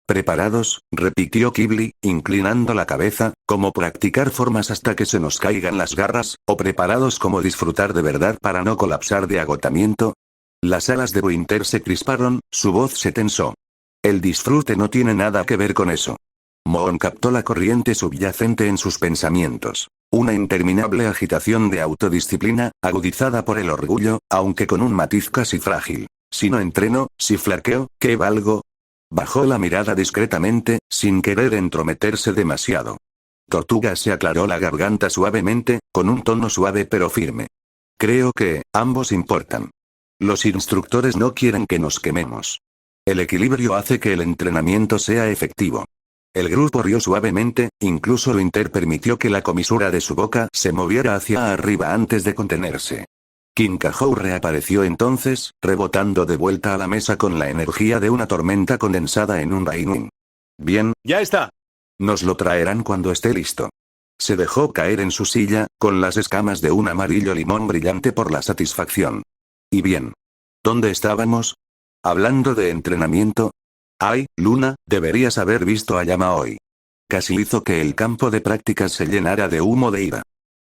¿Preparados?, repitió Ghibli, inclinando la cabeza, como practicar formas hasta que se nos caigan las garras, o preparados como disfrutar de verdad para no colapsar de agotamiento. Las alas de Winter se crisparon, su voz se tensó. El disfrute no tiene nada que ver con eso. Moon captó la corriente subyacente en sus pensamientos. Una interminable agitación de autodisciplina, agudizada por el orgullo, aunque con un matiz casi frágil. Si no entreno, si flaqueo, ¿qué valgo? Bajó la mirada discretamente, sin querer entrometerse demasiado. Tortuga se aclaró la garganta suavemente, con un tono suave pero firme. Creo que, ambos importan. Los instructores no quieren que nos quememos. El equilibrio hace que el entrenamiento sea efectivo. El grupo rió suavemente, incluso Winter permitió que la comisura de su boca se moviera hacia arriba antes de contenerse. Kinkajou reapareció entonces, rebotando de vuelta a la mesa con la energía de una tormenta condensada en un Rainuin. Bien, ya está. Nos lo traerán cuando esté listo. Se dejó caer en su silla, con las escamas de un amarillo limón brillante por la satisfacción. Y bien. ¿Dónde estábamos? Hablando de entrenamiento. Ay, Luna, deberías haber visto a Yama hoy. Casi hizo que el campo de prácticas se llenara de humo de ira.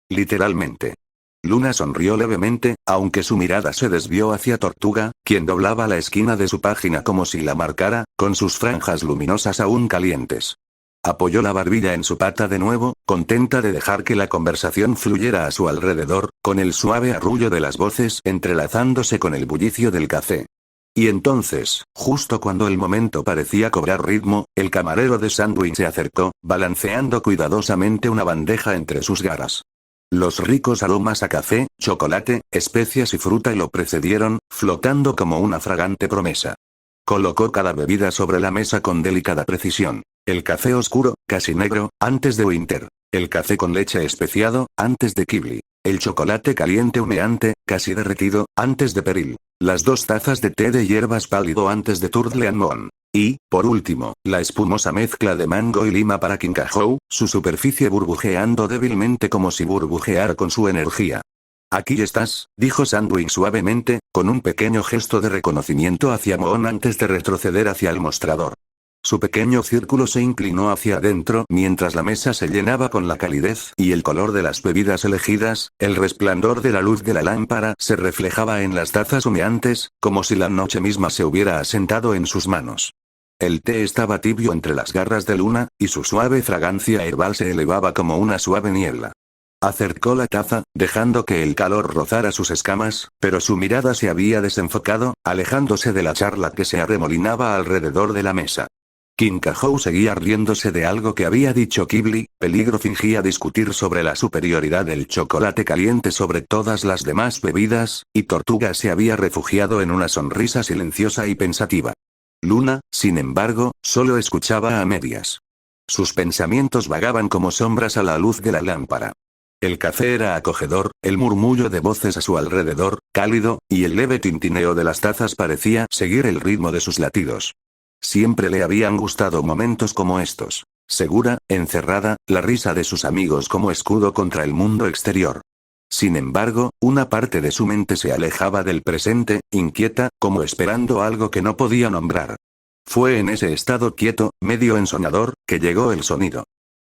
Literalmente. Luna sonrió levemente, aunque su mirada se desvió hacia Tortuga, quien doblaba la esquina de su página como si la marcara, con sus franjas luminosas aún calientes. Apoyó la barbilla en su pata de nuevo, contenta de dejar que la conversación fluyera a su alrededor, con el suave arrullo de las voces entrelazándose con el bullicio del café. Y entonces, justo cuando el momento parecía cobrar ritmo, el camarero de sándwich se acercó, balanceando cuidadosamente una bandeja entre sus garras. Los ricos aromas a café, chocolate, especias y fruta lo precedieron, flotando como una fragante promesa. Colocó cada bebida sobre la mesa con delicada precisión. El café oscuro, casi negro, antes de Winter. El café con leche especiado, antes de Kibli. El chocolate caliente humeante, casi derretido, antes de Peril. Las 2 tazas de té de hierbas pálido antes de Turdle and Moon. Y, por último, la espumosa mezcla de mango y lima para Kinkajou, su superficie burbujeando débilmente como si burbujeara con su energía. Aquí estás, dijo Sandwich suavemente, con un pequeño gesto de reconocimiento hacia Moon antes de retroceder hacia el mostrador. Su pequeño círculo se inclinó hacia adentro mientras la mesa se llenaba con la calidez y el color de las bebidas elegidas, el resplandor de la luz de la lámpara se reflejaba en las tazas humeantes, como si la noche misma se hubiera asentado en sus manos. El té estaba tibio entre las garras de Luna, y su suave fragancia herbal se elevaba como una suave niebla. Acercó la taza, dejando que el calor rozara sus escamas, pero su mirada se había desenfocado, alejándose de la charla que se arremolinaba alrededor de la mesa. Kinkajou seguía riéndose de algo que había dicho Kibli, Peligro fingía discutir sobre la superioridad del chocolate caliente sobre todas las demás bebidas, y Tortuga se había refugiado en una sonrisa silenciosa y pensativa. Luna, sin embargo, solo escuchaba a medias. Sus pensamientos vagaban como sombras a la luz de la lámpara. El café era acogedor, el murmullo de voces a su alrededor, cálido, y el leve tintineo de las tazas parecía seguir el ritmo de sus latidos. Siempre le habían gustado momentos como estos. Segura, encerrada, la risa de sus amigos como escudo contra el mundo exterior. Sin embargo, una parte de su mente se alejaba del presente, inquieta, como esperando algo que no podía nombrar. Fue en ese estado quieto, medio ensonador, que llegó el sonido.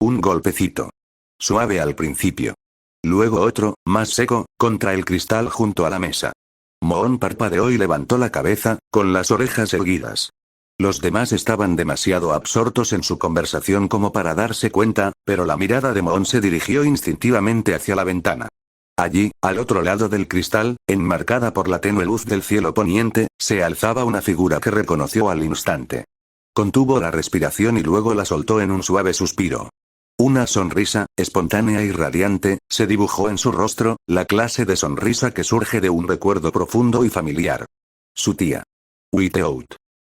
Un golpecito. Suave al principio. Luego otro, más seco, contra el cristal junto a la mesa. Moon parpadeó y levantó la cabeza, con las orejas erguidas. Los demás estaban demasiado absortos en su conversación como para darse cuenta, pero la mirada de Moon se dirigió instintivamente hacia la ventana. Allí, al otro lado del cristal, enmarcada por la tenue luz del cielo poniente, se alzaba una figura que reconoció al instante. Contuvo la respiración y luego la soltó en un suave suspiro. Una sonrisa, espontánea y radiante, se dibujó en su rostro, la clase de sonrisa que surge de un recuerdo profundo y familiar. Su tía. Whiteout.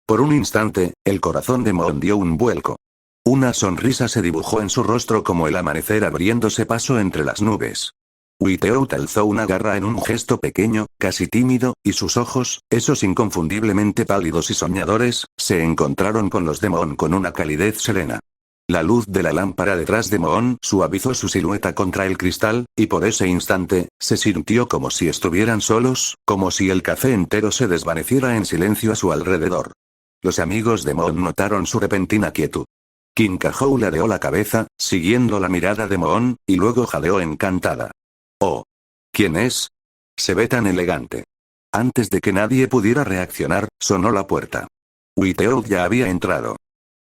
Por un instante, el corazón de Moon dio un vuelco. Una sonrisa se dibujó en su rostro como el amanecer abriéndose paso entre las nubes. Whiteout alzó una garra en un gesto pequeño, casi tímido, y sus ojos, esos inconfundiblemente pálidos y soñadores, se encontraron con los de Moon con una calidez serena. La luz de la lámpara detrás de Moon suavizó su silueta contra el cristal, y por ese instante, se sintió como si estuvieran solos, como si el café entero se desvaneciera en silencio a su alrededor. Los amigos de Moon notaron su repentina quietud. Kinkajou ladeó la cabeza, siguiendo la mirada de Moon, y luego jadeó encantada. «Oh. ¿Quién es? Se ve tan elegante». Antes de que nadie pudiera reaccionar, sonó la puerta. Whiteout ya había entrado.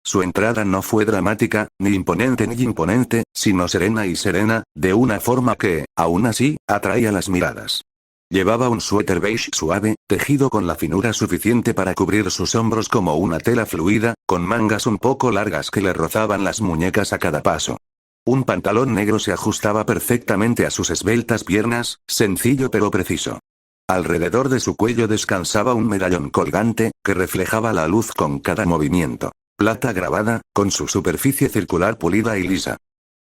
Su entrada no fue dramática, ni imponente, sino serena y serena, de una forma que, aún así, atraía las miradas. Llevaba un suéter beige suave, tejido con la finura suficiente para cubrir sus hombros como una tela fluida, con mangas un poco largas que le rozaban las muñecas a cada paso. Un pantalón negro se ajustaba perfectamente a sus esbeltas piernas, sencillo pero preciso. Alrededor de su cuello descansaba un medallón colgante, que reflejaba la luz con cada movimiento. Plata grabada, con su superficie circular pulida y lisa.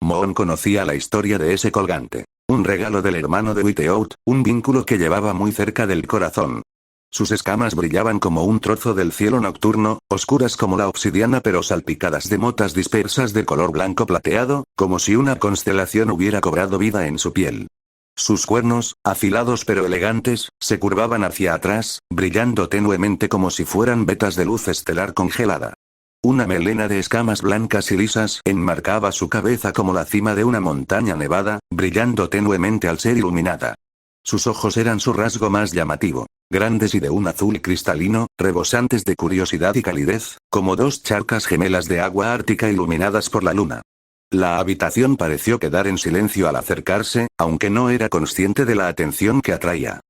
Moon conocía la historia de ese colgante. Un regalo del hermano de Whiteout, un vínculo que llevaba muy cerca del corazón. Sus escamas brillaban como un trozo del cielo nocturno, oscuras como la obsidiana pero salpicadas de motas dispersas de color blanco plateado, como si una constelación hubiera cobrado vida en su piel. Sus cuernos, afilados pero elegantes, se curvaban hacia atrás, brillando tenuemente como si fueran vetas de luz estelar congelada. Una melena de escamas blancas y lisas enmarcaba su cabeza como la cima de una montaña nevada, brillando tenuemente al ser iluminada. Sus ojos eran su rasgo más llamativo, grandes y de un azul cristalino, rebosantes de curiosidad y calidez, como 2 charcas gemelas de agua ártica iluminadas por la luna. La habitación pareció quedar en silencio al acercarse, aunque no era consciente de la atención que atraía.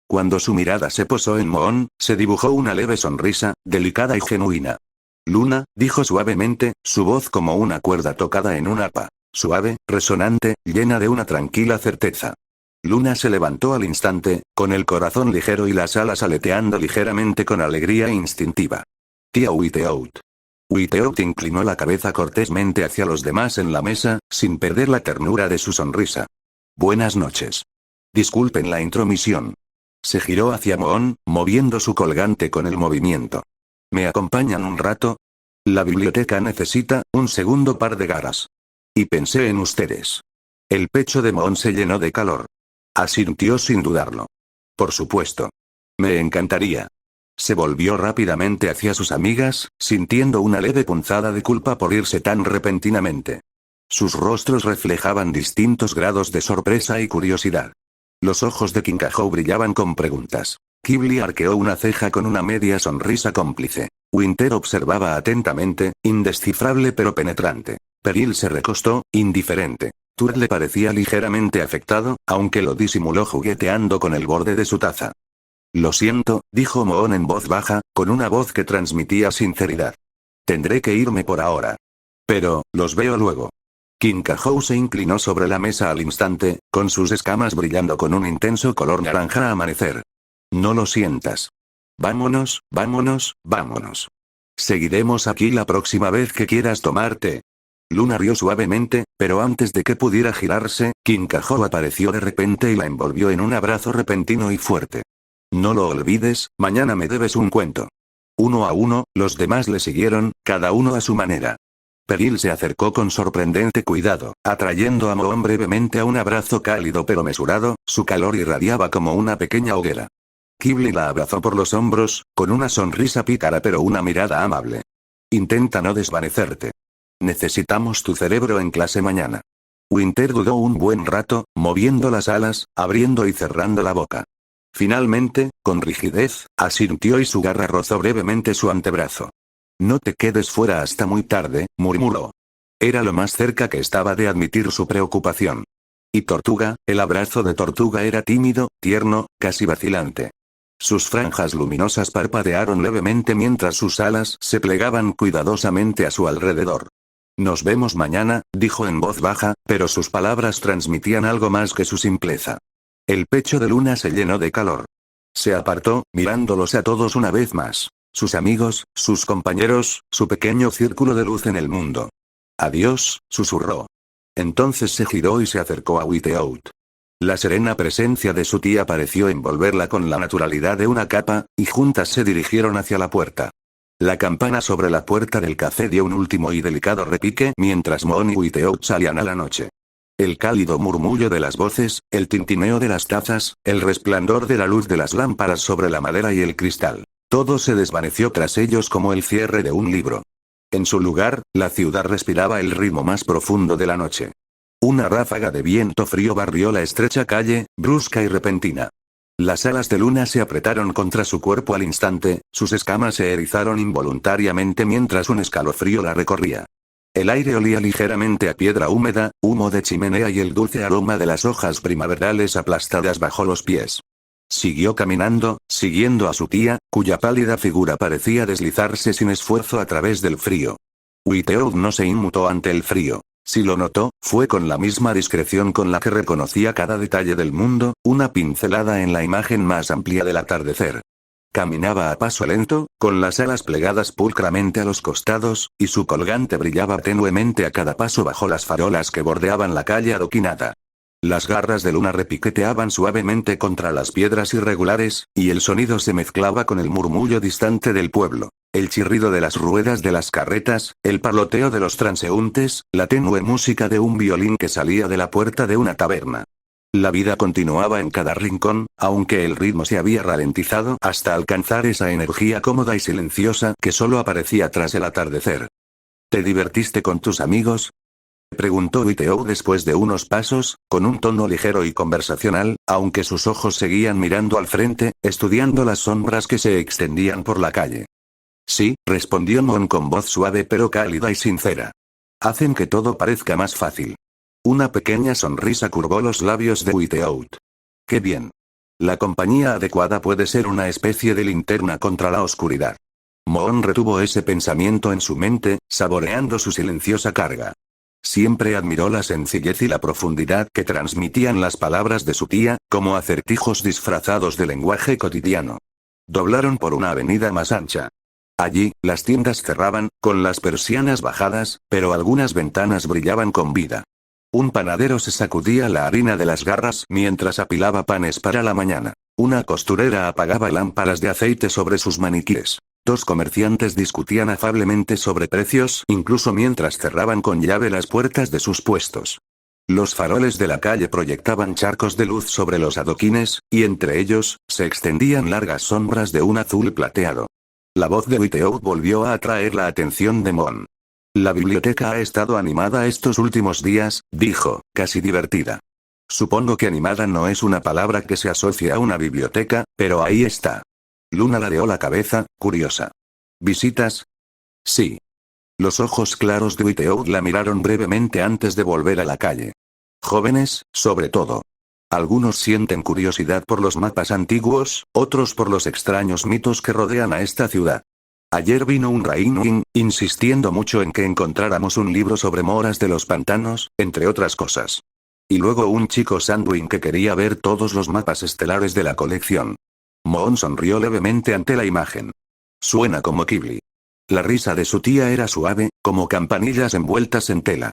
Cuando su mirada se posó en Moon, se dibujó una leve sonrisa, delicada y genuina. «Luna», dijo suavemente, su voz como una cuerda tocada en un arpa. Suave, resonante, llena de una tranquila certeza. Luna se levantó al instante, con el corazón ligero y las alas aleteando ligeramente con alegría instintiva. Tía Whiteout. Whiteout inclinó la cabeza cortésmente hacia los demás en la mesa, sin perder la ternura de su sonrisa. Buenas noches. Disculpen la intromisión. Se giró hacia Moon, moviendo su colgante con el movimiento. ¿Me acompañan un rato? La biblioteca necesita un segundo par de garras. Y pensé en ustedes. El pecho de Moon se llenó de calor. Asintió sin dudarlo. Por supuesto. Me encantaría. Se volvió rápidamente hacia sus amigas, sintiendo una leve punzada de culpa por irse tan repentinamente. Sus rostros reflejaban distintos grados de sorpresa y curiosidad. Los ojos de Kinkajou brillaban con preguntas. Ghibli arqueó una ceja con una media sonrisa cómplice. Winter observaba atentamente, indescifrable pero penetrante. Peril se recostó, indiferente. Todd le parecía ligeramente afectado, aunque lo disimuló jugueteando con el borde de su taza. Lo siento, dijo Moon en voz baja, con una voz que transmitía sinceridad. Tendré que irme por ahora. Pero, los veo luego. Kinkajou se inclinó sobre la mesa al instante, con sus escamas brillando con un intenso color naranja a amanecer. No lo sientas. Vámonos, vámonos, vámonos. Seguiremos aquí la próxima vez que quieras tomarte. Luna rió suavemente, pero antes de que pudiera girarse, Kinkajou apareció de repente y la envolvió en un abrazo repentino y fuerte. No lo olvides, mañana me debes un cuento. Uno a uno, los demás le siguieron, cada uno a su manera. Peril se acercó con sorprendente cuidado, atrayendo a Moon brevemente a un abrazo cálido pero mesurado, su calor irradiaba como una pequeña hoguera. Ghibli la abrazó por los hombros, con una sonrisa pícara pero una mirada amable. Intenta no desvanecerte. Necesitamos tu cerebro en clase mañana. Winter dudó un buen rato, moviendo las alas, abriendo y cerrando la boca. Finalmente, con rigidez, asintió y su garra rozó brevemente su antebrazo. No te quedes fuera hasta muy tarde, murmuró. Era lo más cerca que estaba de admitir su preocupación. Y Tortuga, el abrazo de Tortuga era tímido, tierno, casi vacilante. Sus franjas luminosas parpadearon levemente mientras sus alas se plegaban cuidadosamente a su alrededor. Nos vemos mañana, dijo en voz baja, pero sus palabras transmitían algo más que su simpleza. El pecho de Luna se llenó de calor. Se apartó, mirándolos a todos una vez más. Sus amigos, sus compañeros, su pequeño círculo de luz en el mundo. Adiós, susurró. Entonces se giró y se acercó a Whiteout. La serena presencia de su tía pareció envolverla con la naturalidad de una capa, y juntas se dirigieron hacia la puerta. La campana sobre la puerta del café dio un último y delicado repique mientras Moon y Whiteout salían a la noche. El cálido murmullo de las voces, el tintineo de las tazas, el resplandor de la luz de las lámparas sobre la madera y el cristal. Todo se desvaneció tras ellos como el cierre de un libro. En su lugar, la ciudad respiraba el ritmo más profundo de la noche. Una ráfaga de viento frío barrió la estrecha calle, brusca y repentina. Las alas de Luna se apretaron contra su cuerpo al instante, sus escamas se erizaron involuntariamente mientras un escalofrío la recorría. El aire olía ligeramente a piedra húmeda, humo de chimenea y el dulce aroma de las hojas primaverales aplastadas bajo los pies. Siguió caminando, siguiendo a su tía, cuya pálida figura parecía deslizarse sin esfuerzo a través del frío. Whiteout no se inmutó ante el frío. Si lo notó, fue con la misma discreción con la que reconocía cada detalle del mundo, una pincelada en la imagen más amplia del atardecer. Caminaba a paso lento, con las alas plegadas pulcramente a los costados, y su colgante brillaba tenuemente a cada paso bajo las farolas que bordeaban la calle adoquinada. Las garras de Luna repiqueteaban suavemente contra las piedras irregulares, y el sonido se mezclaba con el murmullo distante del pueblo. El chirrido de las ruedas de las carretas, el parloteo de los transeúntes, la tenue música de un violín que salía de la puerta de una taberna. La vida continuaba en cada rincón, aunque el ritmo se había ralentizado hasta alcanzar esa energía cómoda y silenciosa que solo aparecía tras el atardecer. ¿Te divertiste con tus amigos?, preguntó Whiteout después de unos pasos, con un tono ligero y conversacional, aunque sus ojos seguían mirando al frente, estudiando las sombras que se extendían por la calle. Sí, respondió Moon con voz suave pero cálida y sincera. Hacen que todo parezca más fácil. Una pequeña sonrisa curvó los labios de Whiteout. ¡Qué bien! La compañía adecuada puede ser una especie de linterna contra la oscuridad. Moon retuvo ese pensamiento en su mente, saboreando su silenciosa carga. Siempre admiró la sencillez y la profundidad que transmitían las palabras de su tía, como acertijos disfrazados de lenguaje cotidiano. Doblaron por una avenida más ancha. Allí, las tiendas cerraban, con las persianas bajadas, pero algunas ventanas brillaban con vida. Un panadero se sacudía la harina de las garras mientras apilaba panes para la mañana. Una costurera apagaba lámparas de aceite sobre sus maniquíes. Dos comerciantes discutían afablemente sobre precios, incluso mientras cerraban con llave las puertas de sus puestos. Los faroles de la calle proyectaban charcos de luz sobre los adoquines, y entre ellos, se extendían largas sombras de un azul plateado. La voz de Whiteout volvió a atraer la atención de Mon. La biblioteca ha estado animada estos últimos días, dijo, casi divertida. Supongo que animada no es una palabra que se asocie a una biblioteca, pero ahí está. Luna ladeó la cabeza, curiosa. ¿Visitas? Sí. Los ojos claros de Whiteout la miraron brevemente antes de volver a la calle. Jóvenes, sobre todo. Algunos sienten curiosidad por los mapas antiguos, otros por los extraños mitos que rodean a esta ciudad. Ayer vino un Rainwing, insistiendo mucho en que encontráramos un libro sobre moras de los pantanos, entre otras cosas. Y luego un chico Sandwing que quería ver todos los mapas estelares de la colección. Moon sonrió levemente ante la imagen. Suena como Ghibli. La risa de su tía era suave, como campanillas envueltas en tela.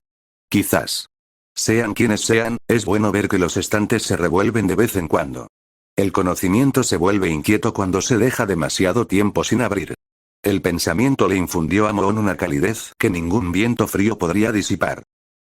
Quizás. Sean quienes sean, es bueno ver que los estantes se revuelven de vez en cuando. El conocimiento se vuelve inquieto cuando se deja demasiado tiempo sin abrir. El pensamiento le infundió a Moon una calidez que ningún viento frío podría disipar.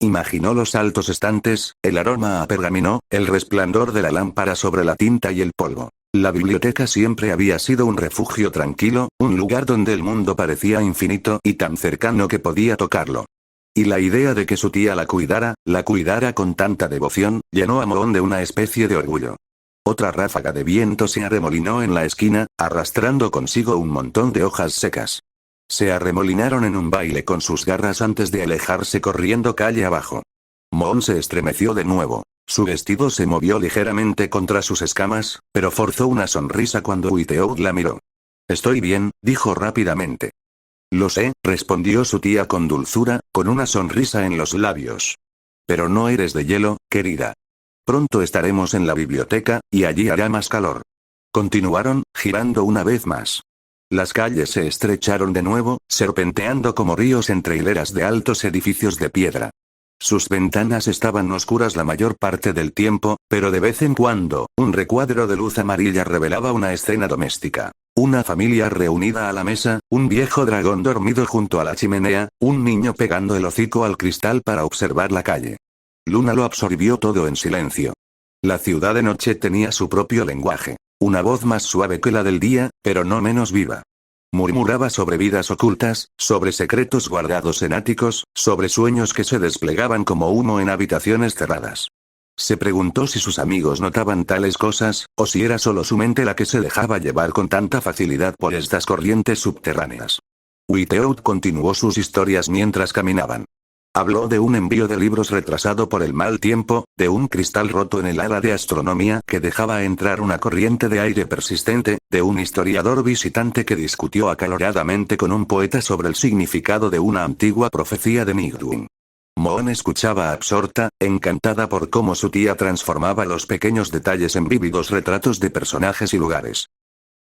Imaginó los altos estantes, el aroma a pergamino, el resplandor de la lámpara sobre la tinta y el polvo. La biblioteca siempre había sido un refugio tranquilo, un lugar donde el mundo parecía infinito y tan cercano que podía tocarlo. Y la idea de que su tía la cuidara con tanta devoción, llenó a Moon de una especie de orgullo. Otra ráfaga de viento se arremolinó en la esquina, arrastrando consigo un montón de hojas secas. Se arremolinaron en un baile con sus garras antes de alejarse corriendo calle abajo. Moon se estremeció de nuevo. Su vestido se movió ligeramente contra sus escamas, pero forzó una sonrisa cuando Whiteout la miró. Estoy bien, dijo rápidamente. Lo sé, respondió su tía con dulzura, con una sonrisa en los labios. Pero no eres de hielo, querida. Pronto estaremos en la biblioteca, y allí hará más calor. Continuaron, girando una vez más. Las calles se estrecharon de nuevo, serpenteando como ríos entre hileras de altos edificios de piedra. Sus ventanas estaban oscuras la mayor parte del tiempo, pero de vez en cuando, un recuadro de luz amarilla revelaba una escena doméstica. Una familia reunida a la mesa, un viejo dragón dormido junto a la chimenea, un niño pegando el hocico al cristal para observar la calle. Luna lo absorbió todo en silencio. La ciudad de noche tenía su propio lenguaje. Una voz más suave que la del día, pero no menos viva. Murmuraba sobre vidas ocultas, sobre secretos guardados en áticos, sobre sueños que se desplegaban como humo en habitaciones cerradas. Se preguntó si sus amigos notaban tales cosas, o si era solo su mente la que se dejaba llevar con tanta facilidad por estas corrientes subterráneas. Whiteout continuó sus historias mientras caminaban. Habló de un envío de libros retrasado por el mal tiempo, de un cristal roto en el ala de astronomía que dejaba entrar una corriente de aire persistente, de un historiador visitante que discutió acaloradamente con un poeta sobre el significado de una antigua profecía de Nightwing. Moon escuchaba absorta, encantada por cómo su tía transformaba los pequeños detalles en vívidos retratos de personajes y lugares.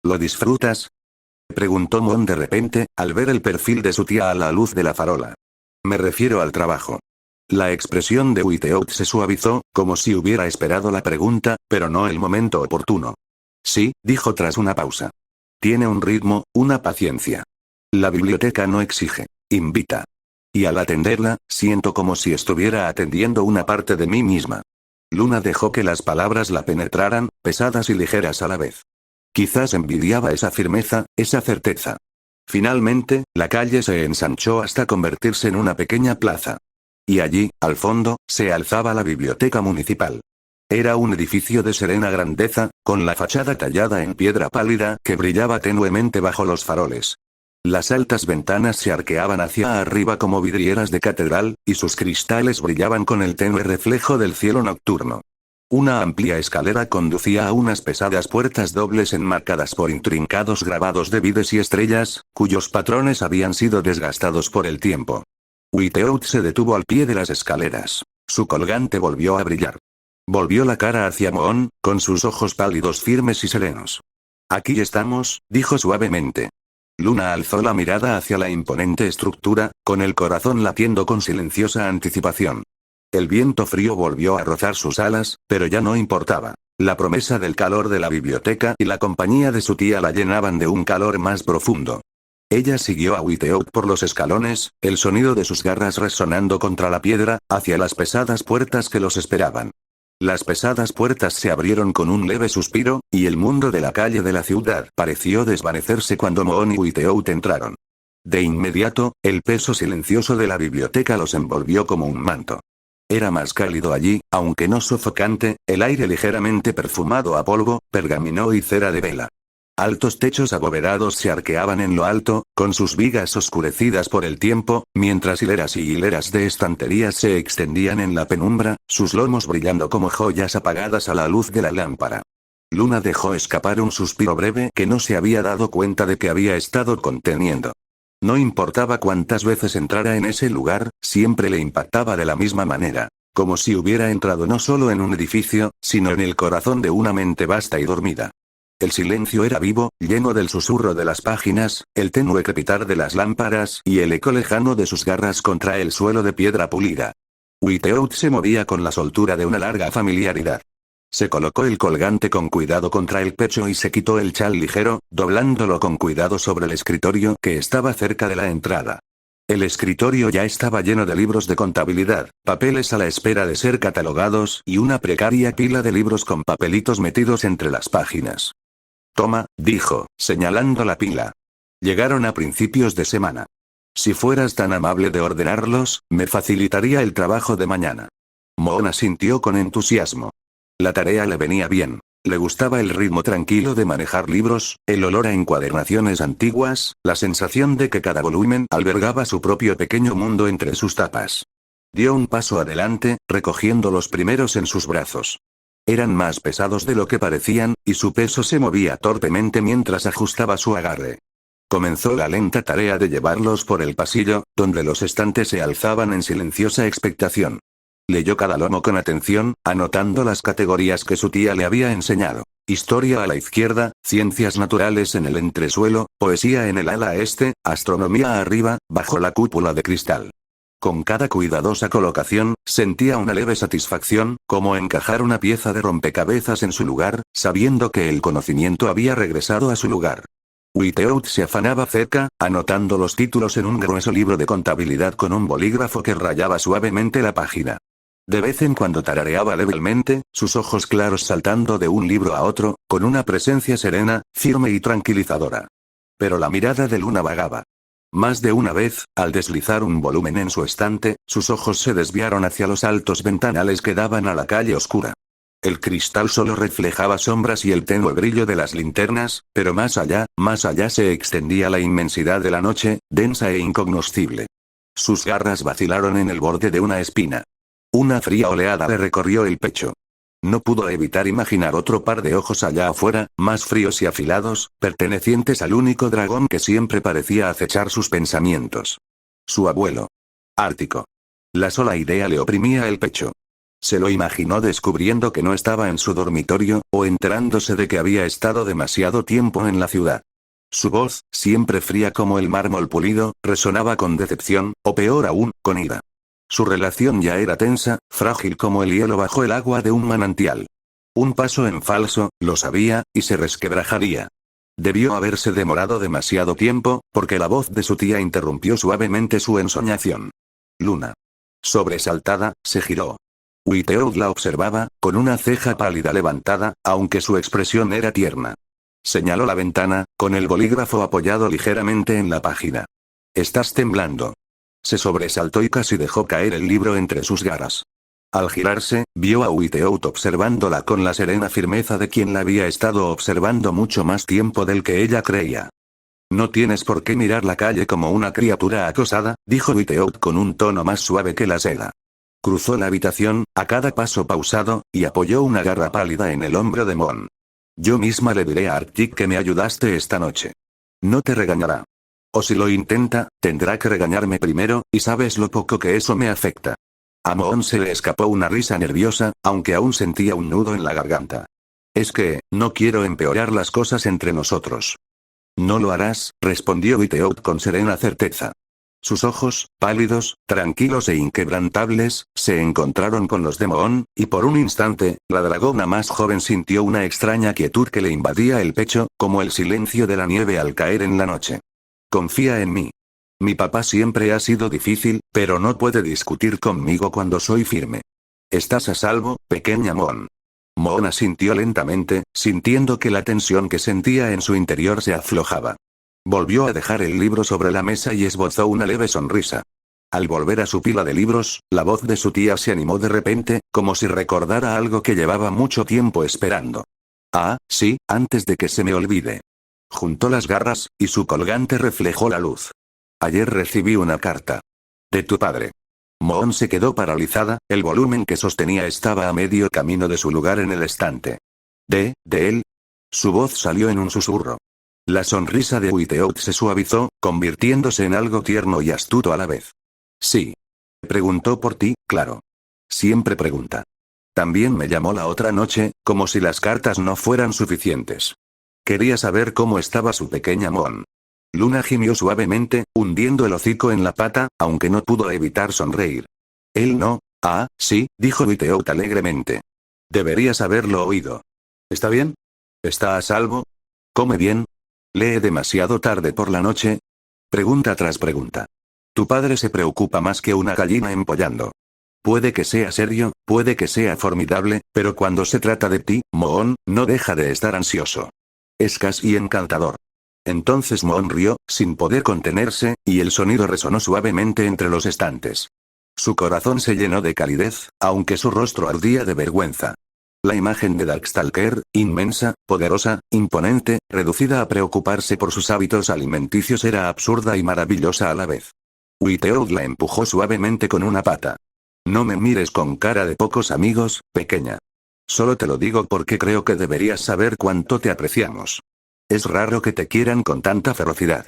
¿Lo disfrutas?, preguntó Moon de repente, al ver el perfil de su tía a la luz de la farola. Me refiero al trabajo. La expresión de Whiteout se suavizó, como si hubiera esperado la pregunta, pero no el momento oportuno. Sí, dijo tras una pausa. Tiene un ritmo, una paciencia. La biblioteca no exige, invita. Y al atenderla, siento como si estuviera atendiendo una parte de mí misma. Luna dejó que las palabras la penetraran, pesadas y ligeras a la vez. Quizás envidiaba esa firmeza, esa certeza. Finalmente, la calle se ensanchó hasta convertirse en una pequeña plaza. Y allí, al fondo, se alzaba la biblioteca municipal. Era un edificio de serena grandeza, con la fachada tallada en piedra pálida que brillaba tenuemente bajo los faroles. Las altas ventanas se arqueaban hacia arriba como vidrieras de catedral, y sus cristales brillaban con el tenue reflejo del cielo nocturno. Una amplia escalera conducía a unas pesadas puertas dobles enmarcadas por intrincados grabados de vides y estrellas, cuyos patrones habían sido desgastados por el tiempo. Whiteout se detuvo al pie de las escaleras. Su colgante volvió a brillar. Volvió la cara hacia Moon, con sus ojos pálidos firmes y serenos. Aquí estamos, dijo suavemente. Luna alzó la mirada hacia la imponente estructura, con el corazón latiendo con silenciosa anticipación. El viento frío volvió a rozar sus alas, pero ya no importaba. La promesa del calor de la biblioteca y la compañía de su tía la llenaban de un calor más profundo. Ella siguió a Witeout por los escalones, el sonido de sus garras resonando contra la piedra, hacia las pesadas puertas que los esperaban. Las pesadas puertas se abrieron con un leve suspiro, y el mundo de la calle de la ciudad pareció desvanecerse cuando Moon y Witeout entraron. De inmediato, el peso silencioso de la biblioteca los envolvió como un manto. Era más cálido allí, aunque no sofocante, el aire ligeramente perfumado a polvo, pergamino y cera de vela. Altos techos abovedados se arqueaban en lo alto, con sus vigas oscurecidas por el tiempo, mientras hileras y hileras de estanterías se extendían en la penumbra, sus lomos brillando como joyas apagadas a la luz de la lámpara. Luna dejó escapar un suspiro breve que no se había dado cuenta de que había estado conteniendo. No importaba cuántas veces entrara en ese lugar, siempre le impactaba de la misma manera, como si hubiera entrado no solo en un edificio, sino en el corazón de una mente vasta y dormida. El silencio era vivo, lleno del susurro de las páginas, el tenue crepitar de las lámparas y el eco lejano de sus garras contra el suelo de piedra pulida. Witeout se movía con la soltura de una larga familiaridad. Se colocó el colgante con cuidado contra el pecho y se quitó el chal ligero, doblándolo con cuidado sobre el escritorio que estaba cerca de la entrada. El escritorio ya estaba lleno de libros de contabilidad, papeles a la espera de ser catalogados y una precaria pila de libros con papelitos metidos entre las páginas. Toma, dijo, señalando la pila. Llegaron a principios de semana. Si fueras tan amable de ordenarlos, me facilitaría el trabajo de mañana. Moon asintió con entusiasmo. La tarea le venía bien. Le gustaba el ritmo tranquilo de manejar libros, el olor a encuadernaciones antiguas, la sensación de que cada volumen albergaba su propio pequeño mundo entre sus tapas. Dio un paso adelante, recogiendo los primeros en sus brazos. Eran más pesados de lo que parecían, y su peso se movía torpemente mientras ajustaba su agarre. Comenzó la lenta tarea de llevarlos por el pasillo, donde los estantes se alzaban en silenciosa expectación. Leyó cada lomo con atención, anotando las categorías que su tía le había enseñado. Historia a la izquierda, ciencias naturales en el entresuelo, poesía en el ala este, astronomía arriba, bajo la cúpula de cristal. Con cada cuidadosa colocación, sentía una leve satisfacción, como encajar una pieza de rompecabezas en su lugar, sabiendo que el conocimiento había regresado a su lugar. Witeout se afanaba cerca, anotando los títulos en un grueso libro de contabilidad con un bolígrafo que rayaba suavemente la página. De vez en cuando tarareaba débilmente, sus ojos claros saltando de un libro a otro, con una presencia serena, firme y tranquilizadora. Pero la mirada de Luna vagaba. Más de una vez, al deslizar un volumen en su estante, sus ojos se desviaron hacia los altos ventanales que daban a la calle oscura. El cristal solo reflejaba sombras y el tenue brillo de las linternas, pero más allá se extendía la inmensidad de la noche, densa e incognoscible. Sus garras vacilaron en el borde de una espina. Una fría oleada le recorrió el pecho. No pudo evitar imaginar otro par de ojos allá afuera, más fríos y afilados, pertenecientes al único dragón que siempre parecía acechar sus pensamientos. Su abuelo. Ártico. La sola idea le oprimía el pecho. Se lo imaginó descubriendo que no estaba en su dormitorio, o enterándose de que había estado demasiado tiempo en la ciudad. Su voz, siempre fría como el mármol pulido, resonaba con decepción, o peor aún, con ira. Su relación ya era tensa, frágil como el hielo bajo el agua de un manantial. Un paso en falso, lo sabía, y se resquebrajaría. Debió haberse demorado demasiado tiempo, porque la voz de su tía interrumpió suavemente su ensoñación. Luna. Sobresaltada, se giró. Witeout la observaba, con una ceja pálida levantada, aunque su expresión era tierna. Señaló la ventana, con el bolígrafo apoyado ligeramente en la página. «Estás temblando». Se sobresaltó y casi dejó caer el libro entre sus garras. Al girarse, vio a Witeout observándola con la serena firmeza de quien la había estado observando mucho más tiempo del que ella creía. «No tienes por qué mirar la calle como una criatura acosada», dijo Witeout con un tono más suave que la seda. Cruzó la habitación, a cada paso pausado, y apoyó una garra pálida en el hombro de Moon. «Yo misma le diré a Arctic que me ayudaste esta noche. No te regañará. O si lo intenta, tendrá que regañarme primero, y sabes lo poco que eso me afecta». A Moon se le escapó una risa nerviosa, aunque aún sentía un nudo en la garganta. «Es que, no quiero empeorar las cosas entre nosotros». No lo harás, respondió Witeout con serena certeza. Sus ojos, pálidos, tranquilos e inquebrantables, se encontraron con los de Moon, y por un instante, la dragona más joven sintió una extraña quietud que le invadía el pecho, como el silencio de la nieve al caer en la noche. Confía en mí. Mi papá siempre ha sido difícil, pero no puede discutir conmigo cuando soy firme. Estás a salvo, pequeña Moon. Moon asintió lentamente, sintiendo que la tensión que sentía en su interior se aflojaba. Volvió a dejar el libro sobre la mesa y esbozó una leve sonrisa. Al volver a su pila de libros, la voz de su tía se animó de repente, como si recordara algo que llevaba mucho tiempo esperando. Ah, sí, antes de que se me olvide. Juntó las garras, y su colgante reflejó la luz. Ayer recibí una carta. De tu padre. Moon se quedó paralizada, el volumen que sostenía estaba a medio camino de su lugar en el estante. ¿De él? Su voz salió en un susurro. La sonrisa de Witeout se suavizó, convirtiéndose en algo tierno y astuto a la vez. Sí. Preguntó por ti, claro. Siempre pregunta. También me llamó la otra noche, como si las cartas no fueran suficientes. Quería saber cómo estaba su pequeña Moon. Luna gimió suavemente, hundiendo el hocico en la pata, aunque no pudo evitar sonreír. Él no. Ah, sí, dijo Witeout alegremente. Deberías haberlo oído. ¿Está bien? ¿Está a salvo? ¿Come bien? ¿Lee demasiado tarde por la noche? Pregunta tras pregunta. Tu padre se preocupa más que una gallina empollando. Puede que sea serio, puede que sea formidable, pero cuando se trata de ti, Moon, no deja de estar ansioso. Es casi encantador. Entonces Moon rió, sin poder contenerse, y el sonido resonó suavemente entre los estantes. Su corazón se llenó de calidez, aunque su rostro ardía de vergüenza. La imagen de Darkstalker, inmensa, poderosa, imponente, reducida a preocuparse por sus hábitos alimenticios era absurda y maravillosa a la vez. Witeout la empujó suavemente con una pata. No me mires con cara de pocos amigos, pequeña. Solo te lo digo porque creo que deberías saber cuánto te apreciamos. Es raro que te quieran con tanta ferocidad.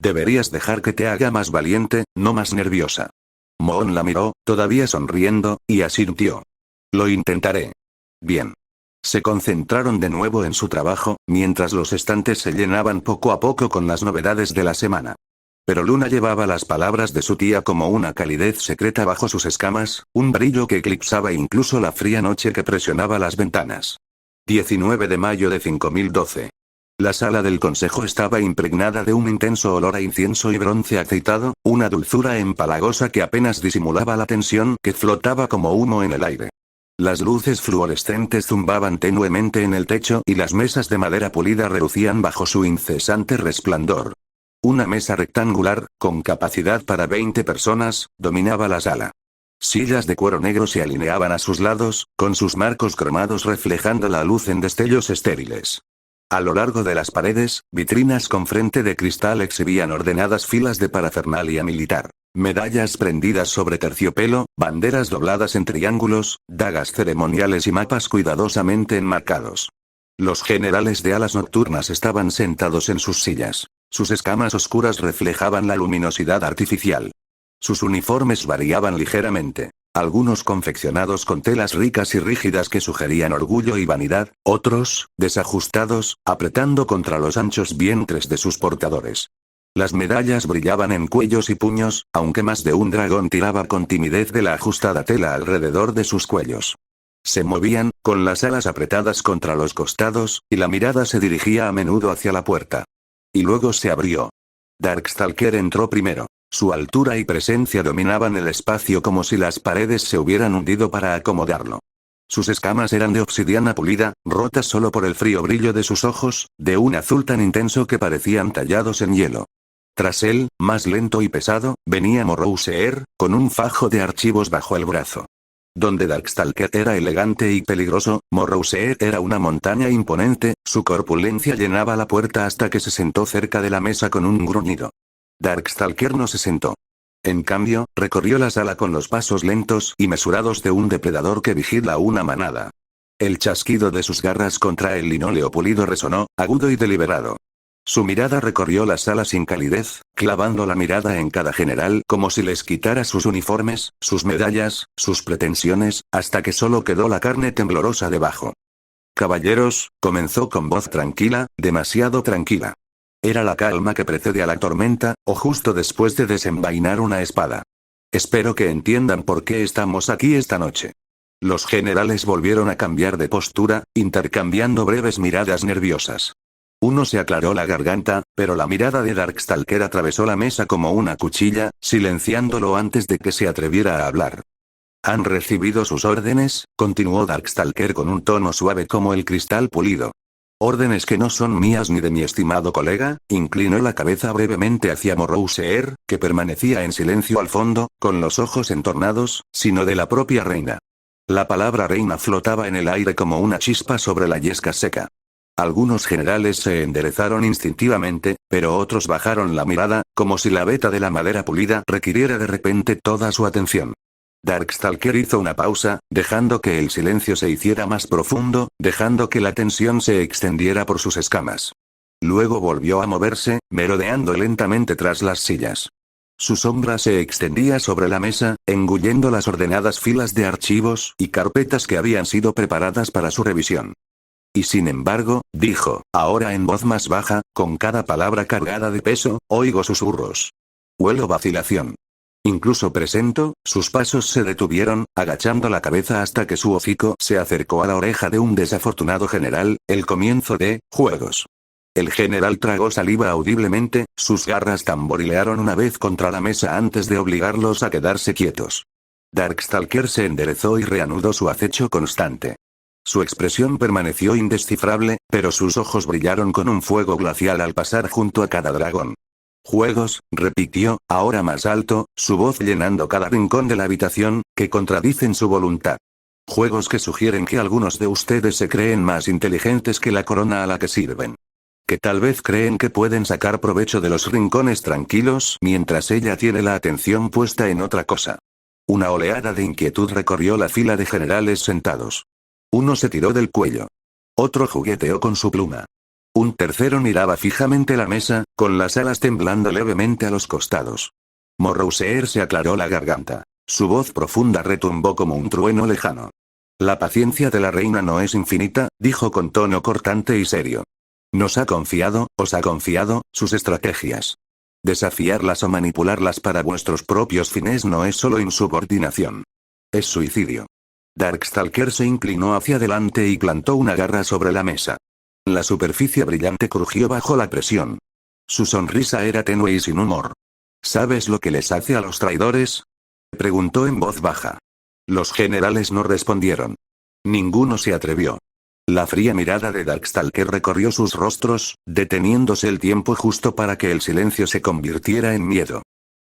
Deberías dejar que te haga más valiente, no más nerviosa. Moon la miró, todavía sonriendo, y asintió. Lo intentaré. Bien. Se concentraron de nuevo en su trabajo, mientras los estantes se llenaban poco a poco con las novedades de la semana. Pero Luna llevaba las palabras de su tía como una calidez secreta bajo sus escamas, un brillo que eclipsaba incluso la fría noche que presionaba las ventanas. 19 de mayo de 5012. La sala del consejo estaba impregnada de un intenso olor a incienso y bronce aceitado, una dulzura empalagosa que apenas disimulaba la tensión que flotaba como humo en el aire. Las luces fluorescentes zumbaban tenuemente en el techo y las mesas de madera pulida relucían bajo su incesante resplandor. Una mesa rectangular, con capacidad para 20 personas, dominaba la sala. Sillas de cuero negro se alineaban a sus lados, con sus marcos cromados reflejando la luz en destellos estériles. A lo largo de las paredes, vitrinas con frente de cristal exhibían ordenadas filas de parafernalia militar. Medallas prendidas sobre terciopelo, banderas dobladas en triángulos, dagas ceremoniales y mapas cuidadosamente enmarcados. Los generales de alas nocturnas estaban sentados en sus sillas. Sus escamas oscuras reflejaban la luminosidad artificial. Sus uniformes variaban ligeramente. Algunos confeccionados con telas ricas y rígidas que sugerían orgullo y vanidad, otros, desajustados, apretando contra los anchos vientres de sus portadores. Las medallas brillaban en cuellos y puños, aunque más de un dragón tiraba con timidez de la ajustada tela alrededor de sus cuellos. Se movían, con las alas apretadas contra los costados, y la mirada se dirigía a menudo hacia la puerta. Y luego se abrió. Darkstalker entró primero. Su altura y presencia dominaban el espacio como si las paredes se hubieran hundido para acomodarlo. Sus escamas eran de obsidiana pulida, rotas solo por el frío brillo de sus ojos, de un azul tan intenso que parecían tallados en hielo. Tras él, más lento y pesado, venía Morrouseer, con un fajo de archivos bajo el brazo. Donde Darkstalker era elegante y peligroso, Morrouseer era una montaña imponente, su corpulencia llenaba la puerta hasta que se sentó cerca de la mesa con un gruñido. Darkstalker no se sentó. En cambio, recorrió la sala con los pasos lentos y mesurados de un depredador que vigila una manada. El chasquido de sus garras contra el linóleo pulido resonó, agudo y deliberado. Su mirada recorrió la sala sin calidez, clavando la mirada en cada general como si les quitara sus uniformes, sus medallas, sus pretensiones, hasta que solo quedó la carne temblorosa debajo. Caballeros, comenzó con voz tranquila, demasiado tranquila. Era la calma que precede a la tormenta, o justo después de desenvainar una espada. Espero que entiendan por qué estamos aquí esta noche. Los generales volvieron a cambiar de postura, intercambiando breves miradas nerviosas. Uno se aclaró la garganta, pero la mirada de Darkstalker atravesó la mesa como una cuchilla, silenciándolo antes de que se atreviera a hablar. ¿Han recibido sus órdenes?, continuó Darkstalker con un tono suave como el cristal pulido. «Órdenes que no son mías ni de mi estimado colega», inclinó la cabeza brevemente hacia Morrouseer, que permanecía en silencio al fondo, con los ojos entornados, sino de la propia reina. La palabra reina flotaba en el aire como una chispa sobre la yesca seca. Algunos generales se enderezaron instintivamente, pero otros bajaron la mirada, como si la veta de la madera pulida requiriera de repente toda su atención. Darkstalker hizo una pausa, dejando que el silencio se hiciera más profundo, dejando que la tensión se extendiera por sus escamas. Luego volvió a moverse, merodeando lentamente tras las sillas. Su sombra se extendía sobre la mesa, engullendo las ordenadas filas de archivos y carpetas que habían sido preparadas para su revisión. Y sin embargo, dijo, ahora en voz más baja, con cada palabra cargada de peso, oigo susurros. Huelo vacilación. Incluso presento, sus pasos se detuvieron, agachando la cabeza hasta que su hocico se acercó a la oreja de un desafortunado general, el comienzo de juegos. El general tragó saliva audiblemente, sus garras tamborilearon una vez contra la mesa antes de obligarlos a quedarse quietos. Darkstalker se enderezó y reanudó su acecho constante. Su expresión permaneció indescifrable, pero sus ojos brillaron con un fuego glacial al pasar junto a cada dragón. Juegos, repitió, ahora más alto, su voz llenando cada rincón de la habitación, que contradicen su voluntad. Juegos que sugieren que algunos de ustedes se creen más inteligentes que la corona a la que sirven. Que tal vez creen que pueden sacar provecho de los rincones tranquilos mientras ella tiene la atención puesta en otra cosa. Una oleada de inquietud recorrió la fila de generales sentados. Uno se tiró del cuello. Otro jugueteó con su pluma. Un tercero miraba fijamente la mesa, con las alas temblando levemente a los costados. Morrouseer se aclaró la garganta. Su voz profunda retumbó como un trueno lejano. La paciencia de la reina no es infinita, dijo con tono cortante y serio. Os ha confiado, sus estrategias. Desafiarlas o manipularlas para vuestros propios fines no es solo insubordinación. Es suicidio. Darkstalker se inclinó hacia adelante y plantó una garra sobre la mesa. La superficie brillante crujió bajo la presión. Su sonrisa era tenue y sin humor. ¿Sabes lo que les hace a los traidores?, preguntó en voz baja. Los generales no respondieron. Ninguno se atrevió. La fría mirada de Darkstalker recorrió sus rostros, deteniéndose el tiempo justo para que el silencio se convirtiera en miedo.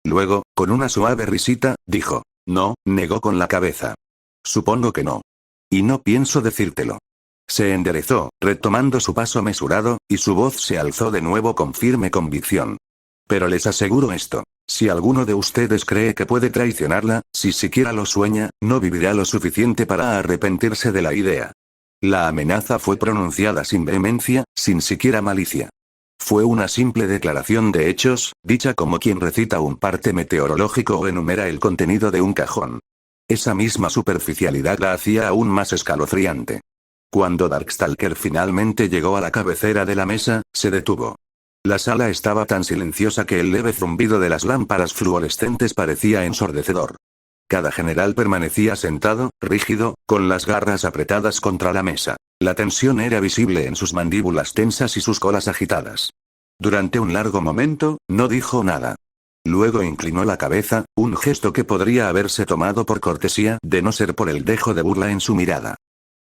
Luego, con una suave risita, dijo, no, negó con la cabeza. Supongo que no. Y no pienso decírtelo. Se enderezó, retomando su paso mesurado, y su voz se alzó de nuevo con firme convicción. Pero les aseguro esto. Si alguno de ustedes cree que puede traicionarla, si siquiera lo sueña, no vivirá lo suficiente para arrepentirse de la idea. La amenaza fue pronunciada sin vehemencia, sin siquiera malicia. Fue una simple declaración de hechos, dicha como quien recita un parte meteorológico o enumera el contenido de un cajón. Esa misma superficialidad la hacía aún más escalofriante. Cuando Darkstalker finalmente llegó a la cabecera de la mesa, se detuvo. La sala estaba tan silenciosa que el leve zumbido de las lámparas fluorescentes parecía ensordecedor. Cada general permanecía sentado, rígido, con las garras apretadas contra la mesa. La tensión era visible en sus mandíbulas tensas y sus colas agitadas. Durante un largo momento, no dijo nada. Luego inclinó la cabeza, un gesto que podría haberse tomado por cortesía de no ser por el dejo de burla en su mirada.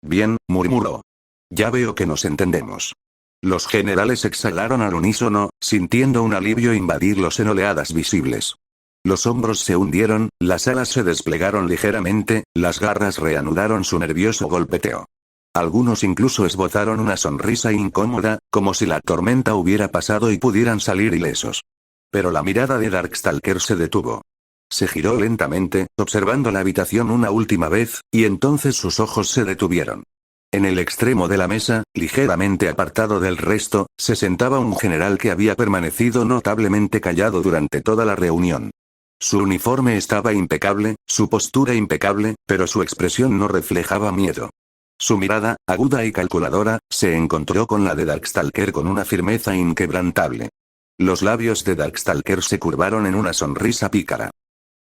Bien, murmuró. Ya veo que nos entendemos. Los generales exhalaron al unísono, sintiendo un alivio invadirlos en oleadas visibles. Los hombros se hundieron, las alas se desplegaron ligeramente, las garras reanudaron su nervioso golpeteo. Algunos incluso esbozaron una sonrisa incómoda, como si la tormenta hubiera pasado y pudieran salir ilesos. Pero la mirada de Darkstalker se detuvo. Se giró lentamente, observando la habitación una última vez, y entonces sus ojos se detuvieron. En el extremo de la mesa, ligeramente apartado del resto, se sentaba un general que había permanecido notablemente callado durante toda la reunión. Su uniforme estaba impecable, su postura impecable, pero su expresión no reflejaba miedo. Su mirada, aguda y calculadora, se encontró con la de Darkstalker con una firmeza inquebrantable. Los labios de Darkstalker se curvaron en una sonrisa pícara.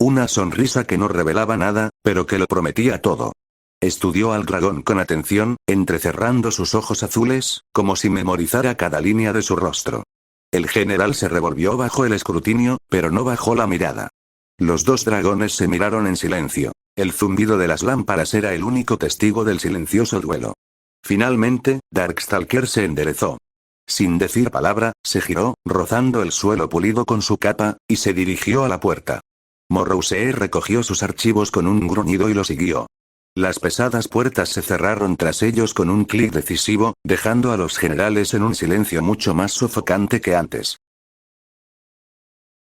Una sonrisa que no revelaba nada, pero que lo prometía todo. Estudió al dragón con atención, entrecerrando sus ojos azules, como si memorizara cada línea de su rostro. El general se revolvió bajo el escrutinio, pero no bajó la mirada. Los dos dragones se miraron en silencio. El zumbido de las lámparas era el único testigo del silencioso duelo. Finalmente, Darkstalker se enderezó. Sin decir palabra, se giró, rozando el suelo pulido con su capa, y se dirigió a la puerta. Morrousseau recogió sus archivos con un gruñido y lo siguió. Las pesadas puertas se cerraron tras ellos con un clic decisivo, dejando a los generales en un silencio mucho más sofocante que antes.